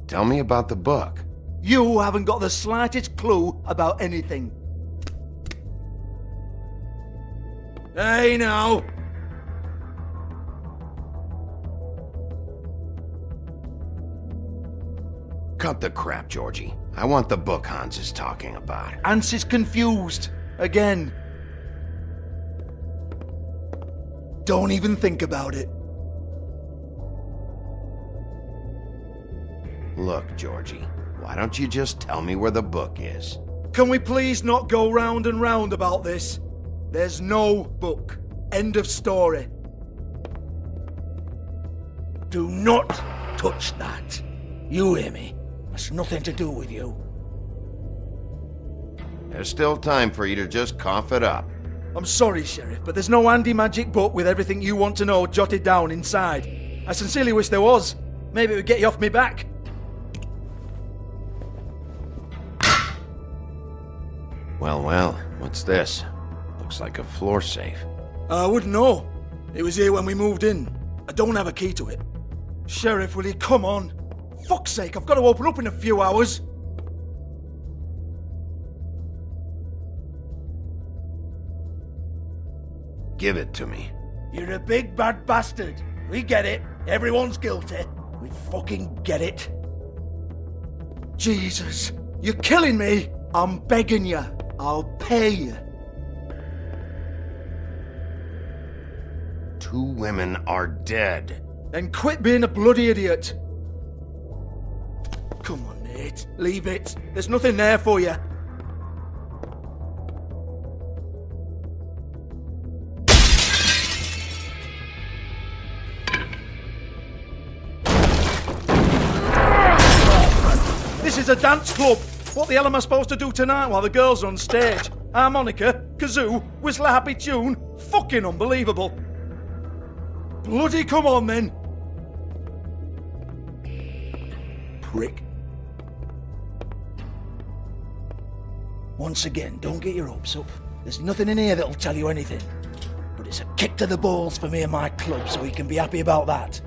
Tell me about the book. You haven't got the slightest clue about anything. Hey, now. Cut the crap, Georgie. I want the book Hans is talking about. Hans is confused. Again. Don't even think about it. Look, Georgie, why don't you just tell me where the book is? Can we please not go round and round about this? There's no book. End of story. Do not touch that. You hear me? I That's nothing to do with you. There's still time for you to just cough it up. I'm sorry, Sheriff, but there's no handy magic book with everything you want to know jotted down inside. I sincerely wish there was. Maybe it would get you off me back. Well, what's this? Looks like a floor safe. I wouldn't know. It was here when we moved in. I don't have a key to it. Sheriff, will you come on? Fuck's sake, I've got to open up in a few hours. Give it to me. You're a big bad bastard. We get it. Everyone's guilty. We fucking get it. Jesus, you're killing me. I'm begging you. I'll pay you. 2 women are dead. Then quit being a bloody idiot. Come on, Nate. Leave it. There's nothing there for you. This is a dance club. What the hell am I supposed to do tonight while the girls are on stage? Harmonica, kazoo, whistle a happy tune? Fucking unbelievable. Bloody come on then. Prick. Once again, don't get your hopes up. There's nothing in here that'll tell you anything. But it's a kick to the balls for me and my club, so you can be happy about that.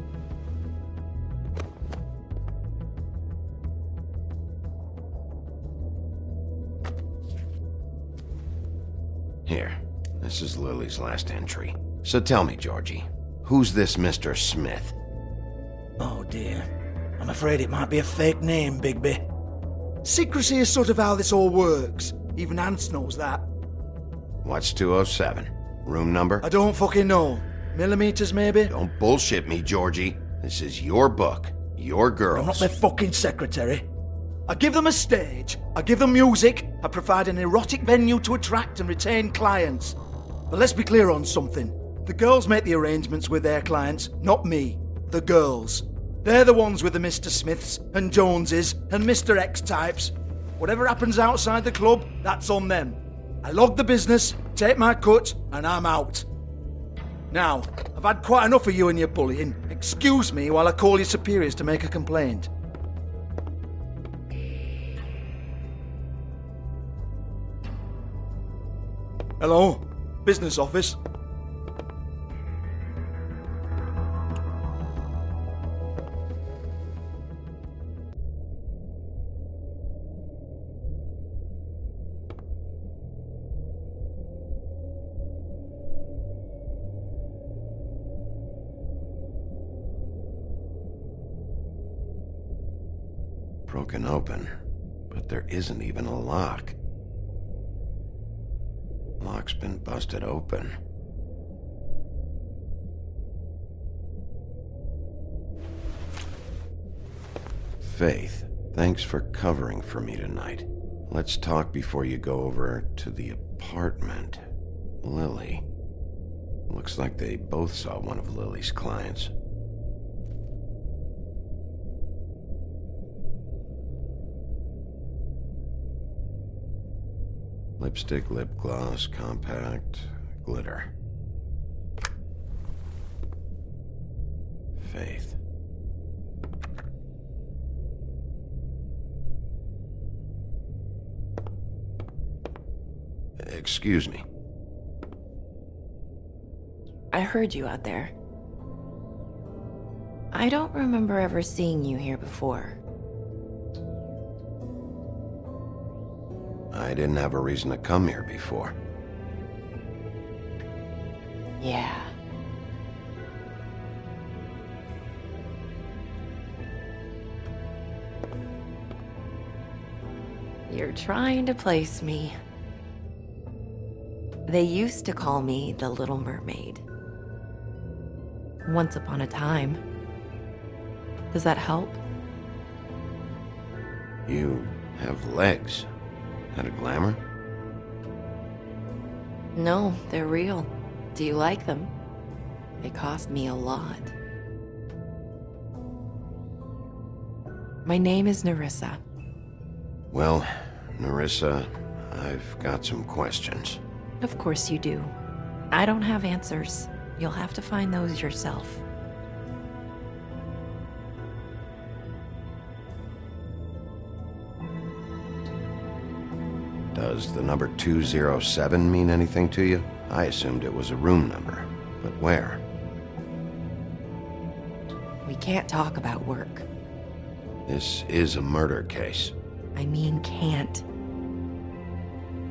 Here, this is Lily's last entry. So tell me, Georgie, who's this Mr. Smith? Oh dear. I'm afraid it might be a fake name, Bigby. Secrecy is sort of how this all works. Even Hans knows that. What's 207? Room number? I don't fucking know. Millimeters, maybe? Don't bullshit me, Georgie. This is your book. Your girls. I'm not their fucking secretary. I give them a stage, I give them music, I provide an erotic venue to attract and retain clients. But let's be clear on something. The girls make the arrangements with their clients, not me. The girls. They're the ones with the Mr. Smiths and Joneses and Mr. X types. Whatever happens outside the club, that's on them. I log the business, take my cut, and I'm out. Now, I've had quite enough of you and your bullying. Excuse me while I call your superiors to make a complaint. Hello? Business office? Broken open, but there isn't even a lock. Lock's been busted open. Faith, thanks for covering for me tonight. Let's talk before you go over to the apartment. Lily. Looks like they both saw one of Lily's clients. Lipstick, lip gloss, compact, glitter. Faith. Excuse me. I heard you out there. I don't remember ever seeing you here before. I didn't have a reason to come here before. Yeah. You're trying to place me. They used to call me the Little Mermaid. Once upon a time. Does that help? You have legs. That a glamour? No, they're real. Do you like them? They cost me a lot. My name is Nerissa. Well, Nerissa, I've got some questions. Of course you do. I don't have answers. You'll have to find those yourself. Does the number 207 mean anything to you? I assumed it was a room number, but where? We can't talk about work. This is a murder case. I mean can't.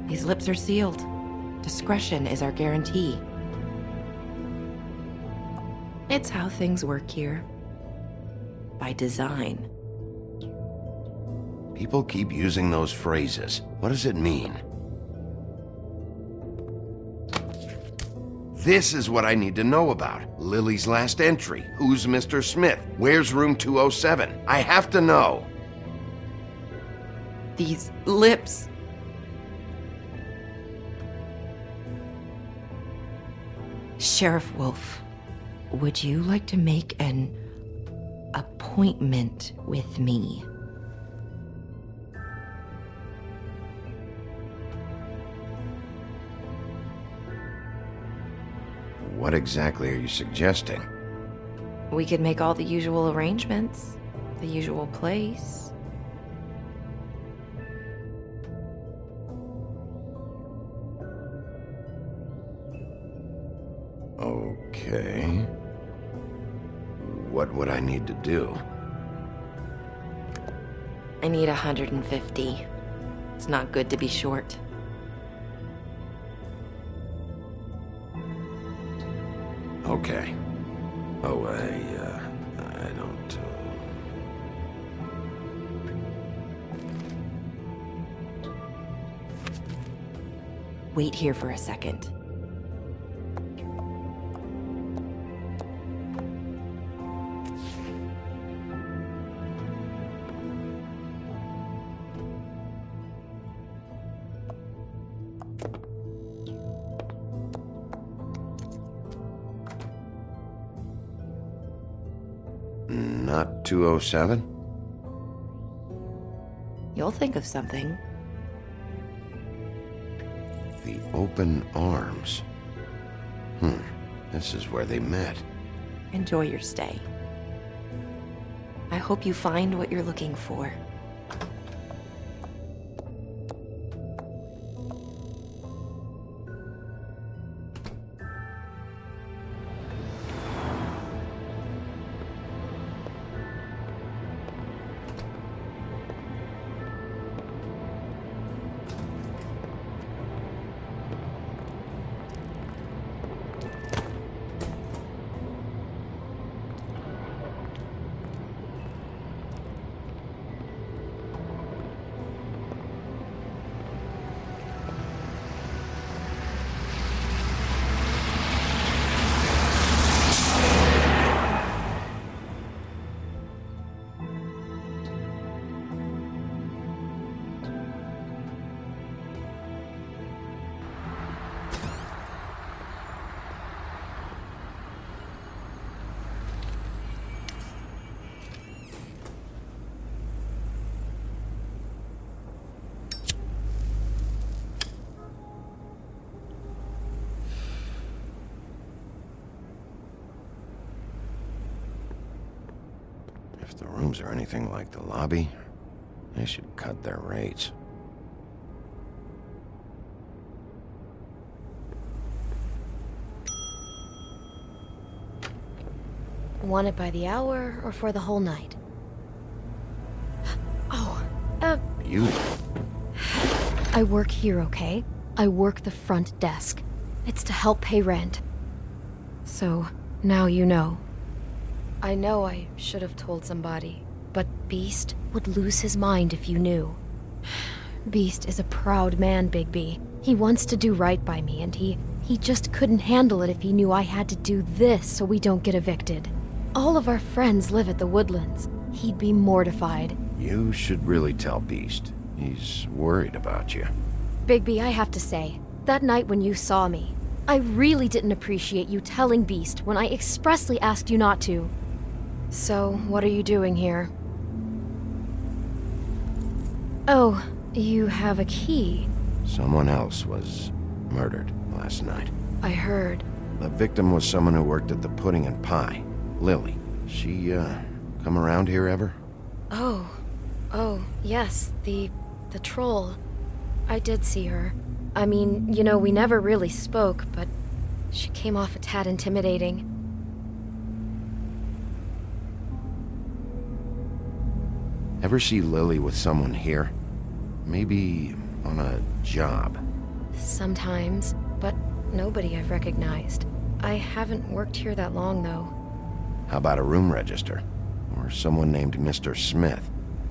These lips are sealed. Discretion is our guarantee. It's how things work here. By design. People keep using those phrases. What does it mean? This is what I need to know about. Lily's last entry. Who's Mr. Smith? Where's room 207? I have to know. These lips. Sheriff Wolf, would you like to make an appointment with me? What exactly are you suggesting? We could make all the usual arrangements, the usual place. Okay. What would I need to do? I need 150. It's not good to be short. Okay. Oh, I don't... Wait here for a second. Not 207? You'll think of something. The open arms. This is where they met. Enjoy your stay. I hope you find what you're looking for. If the rooms are anything like the lobby, they should cut their rates. Want it by the hour or for the whole night? Oh, Beauty. I work here, okay? I work the front desk. It's to help pay rent. So, now you know. I know I should have told somebody, but Beast would lose his mind if you knew. Beast is a proud man, Bigby. He wants to do right by me, and he just couldn't handle it if he knew I had to do this so we don't get evicted. All of our friends live at the Woodlands. He'd be mortified. You should really tell Beast. He's worried about you. Bigby, I have to say, that night when you saw me, I really didn't appreciate you telling Beast when I expressly asked you not to. So, what are you doing here? Oh, you have a key. Someone else was murdered last night. I heard. The victim was someone who worked at the Pudding and Pie. Lily. She, come around here ever? Oh, yes, the troll. I did see her. I mean, you know, we never really spoke, but she came off a tad intimidating. Ever see Lily with someone here? Maybe on a job? Sometimes, but nobody I've recognized. I haven't worked here that long, though. How about a room register? Or someone named Mr. Smith?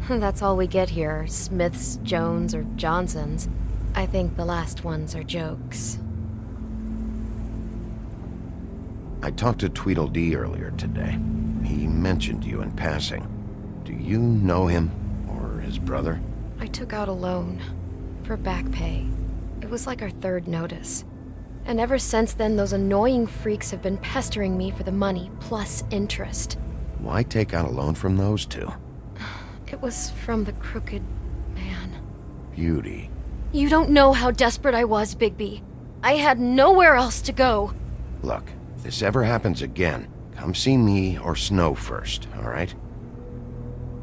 That's all we get here, Smiths, Jones, or Johnsons. I think the last ones are jokes. I talked to Tweedledee earlier today. He mentioned you in passing. Do you know him, or his brother? I took out a loan for back pay. It was like our third notice. And ever since then, those annoying freaks have been pestering me for the money, plus interest. Why take out a loan from those two? It was from the crooked man. Beauty. You don't know how desperate I was, Bigby. I had nowhere else to go. Look, if this ever happens again, come see me or Snow first, all right?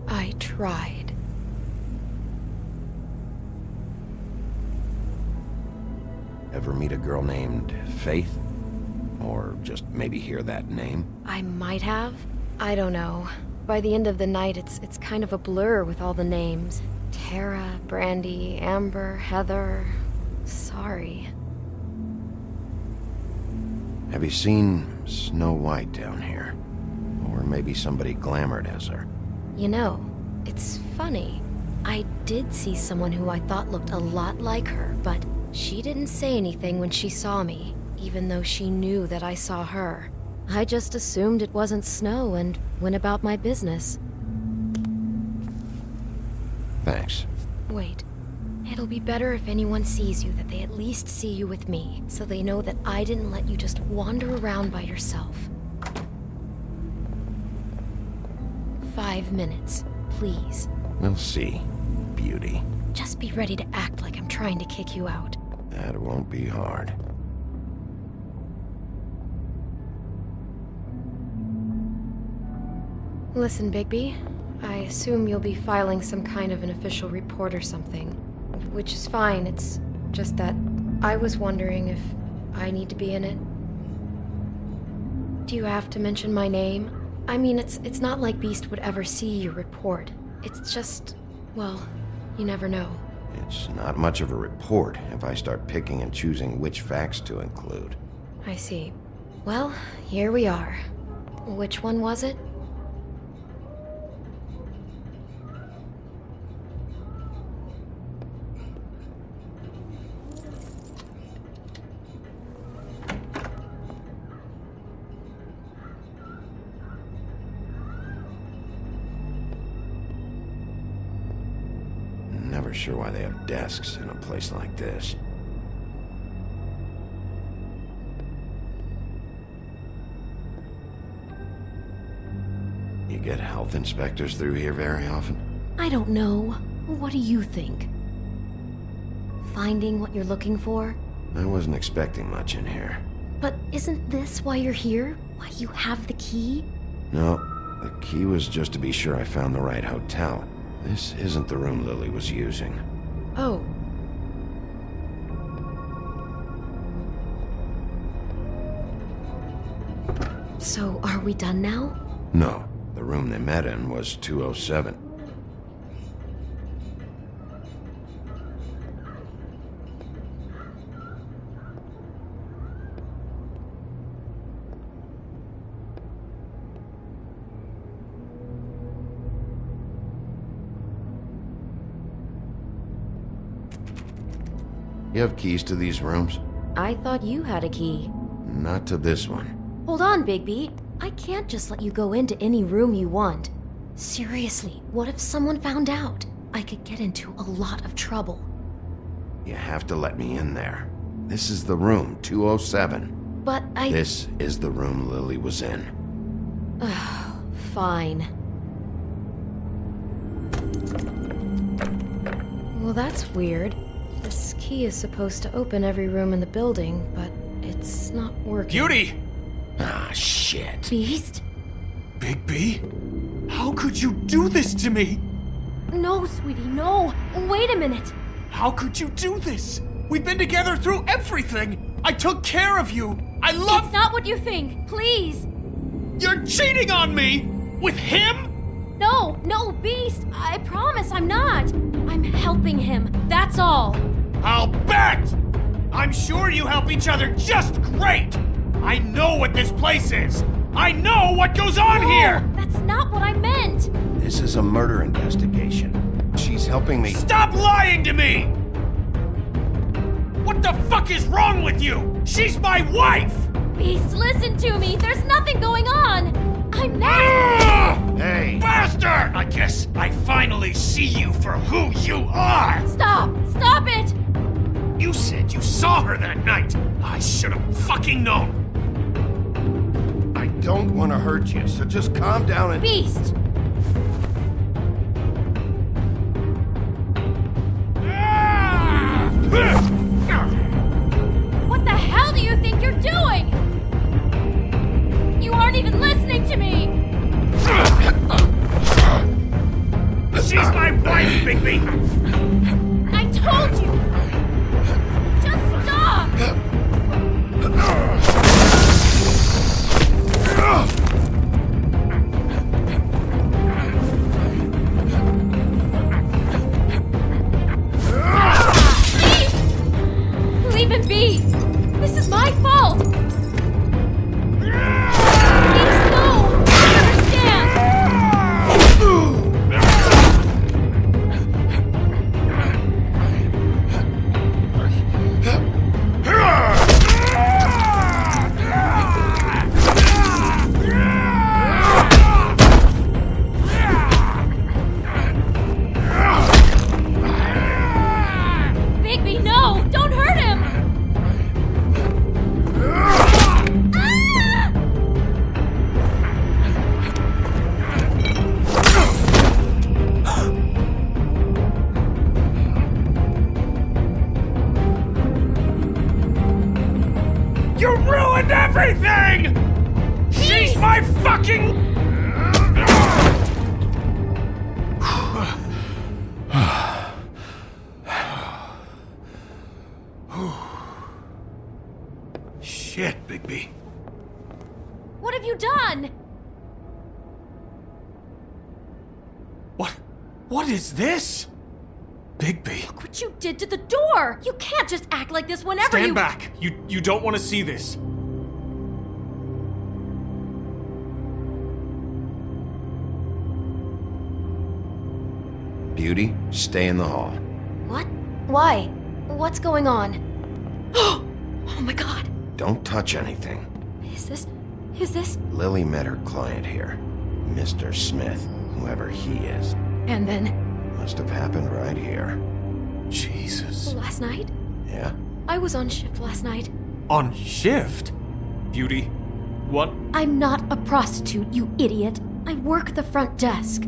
I tried. Ever meet a girl named Faith? Or just maybe hear that name? I might have. I don't know. By the end of the night, it's kind of a blur with all the names. Tara, Brandy, Amber, Heather. Sorry. Have you seen Snow White down here? Or maybe somebody glamored as her? You know, it's funny. I did see someone who I thought looked a lot like her, but she didn't say anything when she saw me, even though she knew that I saw her. I just assumed it wasn't Snow and went about my business. Thanks. Wait. It'll be better if anyone sees you that they at least see you with me, so they know that I didn't let you just wander around by yourself. 5 minutes, please. We'll see, Beauty. Just be ready to act like I'm trying to kick you out. That won't be hard. Listen, Bigby. I assume you'll be filing some kind of an official report or something. Which is fine, it's just that I was wondering if I need to be in it. Do you have to mention my name? I mean, it's not like Beast would ever see your report. It's just, well, you never know. It's not much of a report if I start picking and choosing which facts to include. I see. Well, here we are. Which one was it? Never sure why they have desks in a place like this. You get health inspectors through here very often? I don't know. What do you think? Finding what you're looking for? I wasn't expecting much in here. But isn't this why you're here? Why you have the key? No, the key was just to be sure I found the right hotel. This isn't the room Lily was using. Oh. So, are we done now? No, the room they met in was 207. You have keys to these rooms? I thought you had a key. Not to this one. Hold on, Bigby. I can't just let you go into any room you want. Seriously, what if someone found out? I could get into a lot of trouble. You have to let me in there. This is the room, 207. But This is the room Lily was in. Fine. Well, that's weird. This key is supposed to open every room in the building, but it's not working. Beauty! Ah, shit. Beast? Bigby? How could you do this to me? No, sweetie, no. Wait a minute. How could you do this? We've been together through everything. I took care of you. I love... It's not what you think. Please. You're cheating on me! With him? No, Beast. I promise I'm not. I'm helping him. That's all. I'll bet! I'm sure you help each other just great! I know what this place is! I know what goes on here! That's not what I meant! This is a murder investigation. She's helping me. Stop lying to me! What the fuck is wrong with you? She's my wife! Beast, listen to me! There's nothing going on! I'm not... Hey! Bastard! I guess I finally see you for who you are! Stop! Stop it! You said you saw her that night! I should have fucking known! I don't want to hurt you, so just calm down and... Beast! What the hell do you think you're doing? You aren't even listening to me! She's my wife, Bigby! I told you! Just stop! Please! Leave him be! This is my fault! Please, no! I understand! Bigby, no! Don't hurt him! You ruined everything! She's my fucking... Shit, Bigby. What have you done? What is this? Bigby. Look what you did to the door! You can't just act like this whenever Stand back. You don't want to see this. Beauty, stay in the hall. What? Why? What's going on? Oh my god! Don't touch anything. Is this? Lily met her client here. Mr. Smith, whoever he is. And then? Must have happened right here. Jesus. Last night? Yeah? I was on shift last night. On shift? Beauty, what? I'm not a prostitute, you idiot. I work the front desk.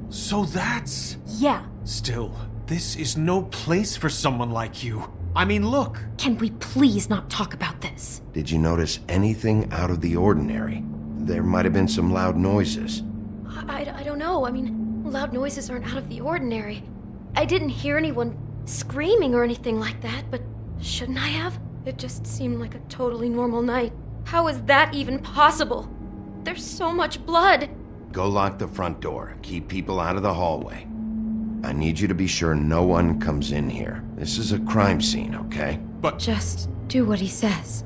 So that's... Yeah. Still, this is no place for someone like you. I mean, look. Can we please not talk about this? Did you notice anything out of the ordinary? There might have been some loud noises. I don't know. I mean, loud noises aren't out of the ordinary. I didn't hear anyone screaming or anything like that, but shouldn't I have? It just seemed like a totally normal night. How is that even possible? There's so much blood. Go lock the front door. Keep people out of the hallway. I need you to be sure no one comes in here. This is a crime scene, okay? But... Just do what he says.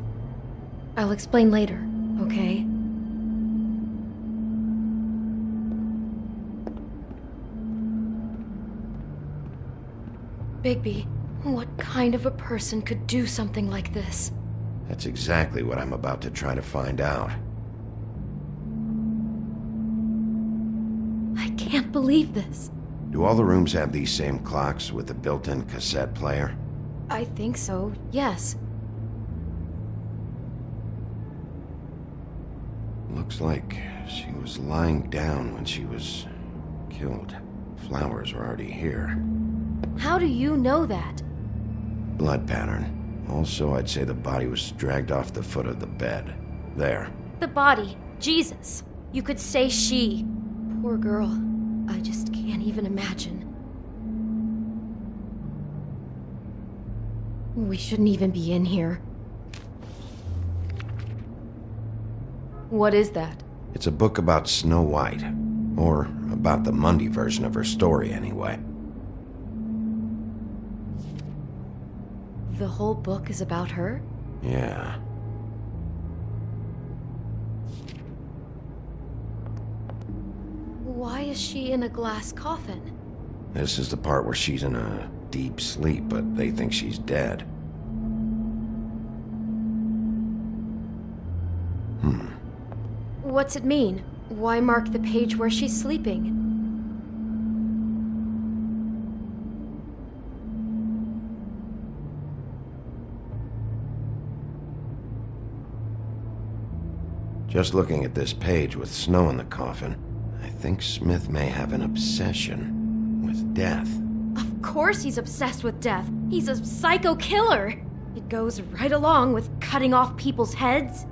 I'll explain later, okay? Bigby, what kind of a person could do something like this? That's exactly what I'm about to try to find out. I can't believe this. Do all the rooms have these same clocks with the built-in cassette player? I think so, yes. Looks like she was lying down when she was killed. Flowers were already here. How do you know that? Blood pattern. Also, I'd say the body was dragged off the foot of the bed. There. The body. Jesus. You could say she. Poor girl. I just can't even imagine. We shouldn't even be in here. What is that? It's a book about Snow White. Or about the Mundy version of her story, anyway. The whole book is about her? Yeah. Why is she in a glass coffin? This is the part where she's in a deep sleep, but they think she's dead. What's it mean? Why mark the page where she's sleeping? Just looking at this page with snow in the coffin, I think Smith may have an obsession with death. Of course he's obsessed with death. He's a psycho killer. It goes right along with cutting off people's heads.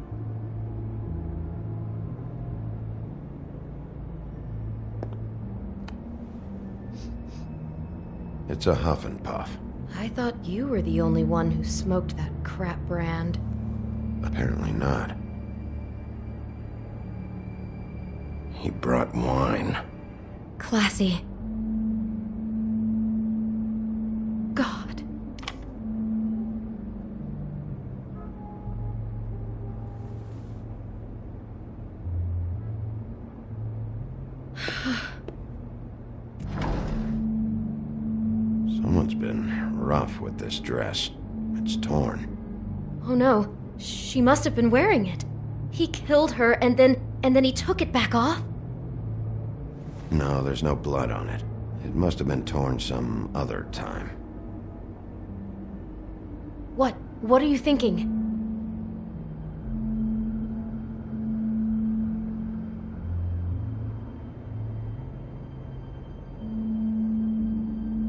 It's a huff and puff. I thought you were the only one who smoked that crap brand. Apparently not. He brought wine. Classy. God. Someone's been rough with this dress. It's torn. Oh no, she must have been wearing it. He killed her and then he took it back off? No, there's no blood on it. It must have been torn some other time. What are you thinking?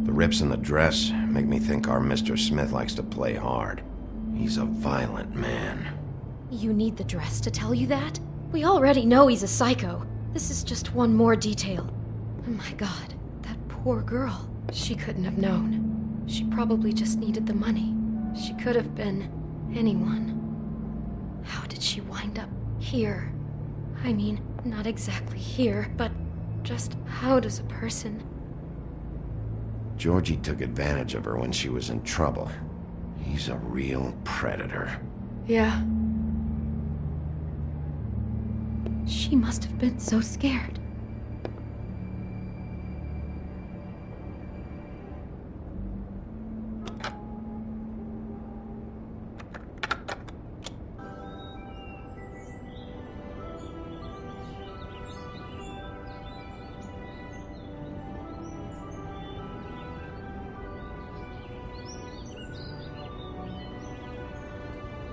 The rips in the dress make me think our Mr. Smith likes to play hard. He's a violent man. You need the dress to tell you that? We already know he's a psycho. This is just one more detail. Oh my God, that poor girl. She couldn't have known. She probably just needed the money. She could have been anyone. How did she wind up here? I mean, not exactly here, but just how does a person... Georgie took advantage of her when she was in trouble. He's a real predator. Yeah. She must have been so scared.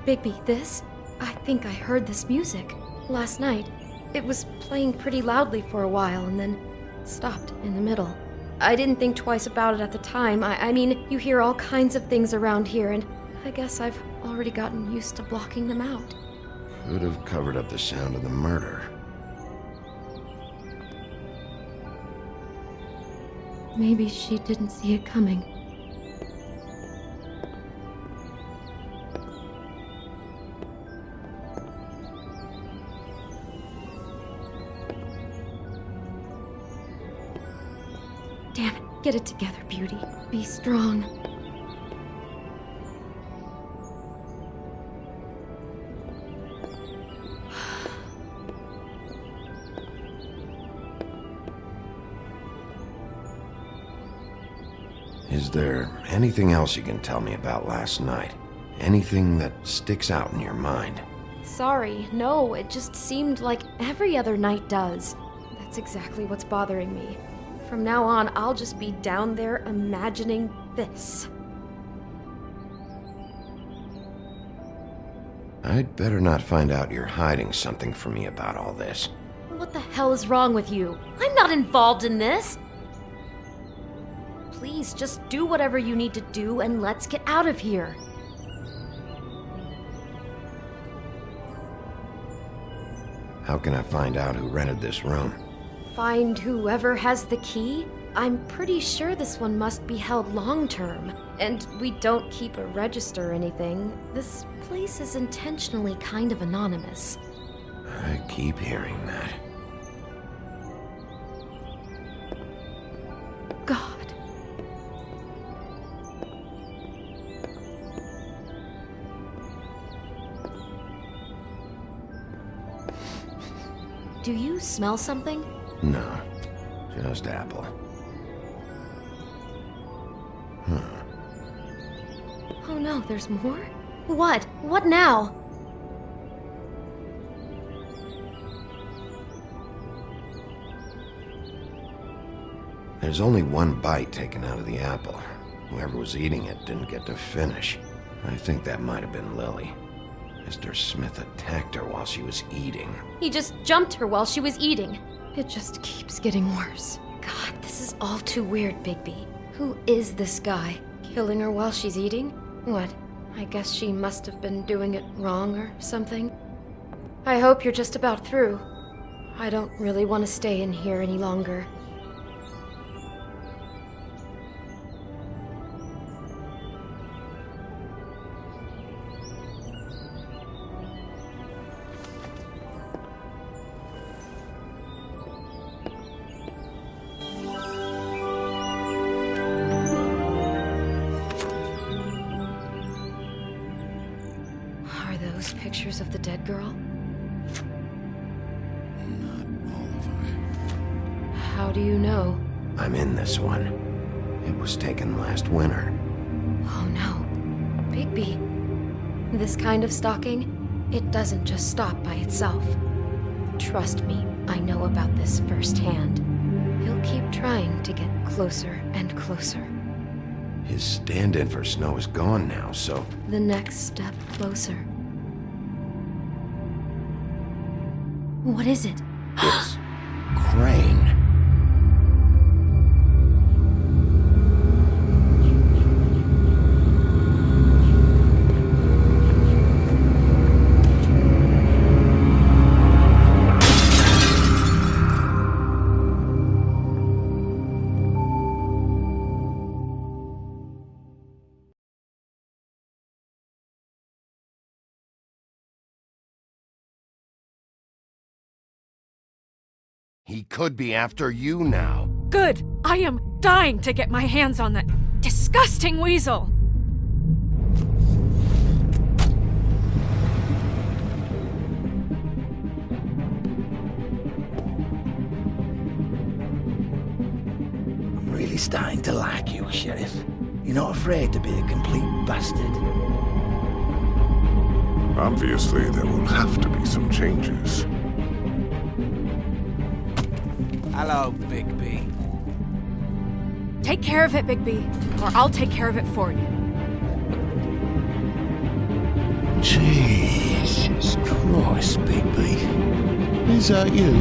Bigby, this? I think I heard this music last night. It was playing pretty loudly for a while and then stopped in the middle. I didn't think twice about it at the time. I mean, you hear all kinds of things around here, and I guess I've already gotten used to blocking them out. Could have covered up the sound of the murder. Maybe she didn't see it coming. Damn it, get it together, Beauty. Be strong. Is there anything else you can tell me about last night? Anything that sticks out in your mind? Sorry, no, it just seemed like every other night does. That's exactly what's bothering me. From now on, I'll just be down there imagining this. I'd better not find out you're hiding something from me about all this. What the hell is wrong with you? I'm not involved in this! Please, just do whatever you need to do and let's get out of here. How can I find out who rented this room? Find whoever has the key? I'm pretty sure this one must be held long-term. And we don't keep a register or anything. This place is intentionally kind of anonymous. I keep hearing that. God. Do you smell something? No, just apple. Oh no, there's more? What? What now? There's only one bite taken out of the apple. Whoever was eating it didn't get to finish. I think that might have been Lily. Mr. Smith attacked her while she was eating. He just jumped her while she was eating. It just keeps getting worse. God, this is all too weird, Bigby. Who is this guy? Killing her while she's eating? What? I guess she must have been doing it wrong or something. I hope you're just about through. I don't really want to stay in here any longer. Pictures of the dead girl? Not all of them. How do you know? I'm in this one. It was taken last winter. Oh no. Bigby. This kind of stalking, it doesn't just stop by itself. Trust me, I know about this firsthand. He'll keep trying to get closer and closer. His stand-in for Snow is gone now, so... The next step closer. What is it? It's Crane. He could be after you now. Good! I am dying to get my hands on that disgusting weasel! I'm really starting to like you, Sheriff. You're not afraid to be a complete bastard. Obviously, there will have to be some changes. Hello, Bigby. Take care of it, Bigby, or I'll take care of it for you. Jesus Christ, Bigby. Is that you?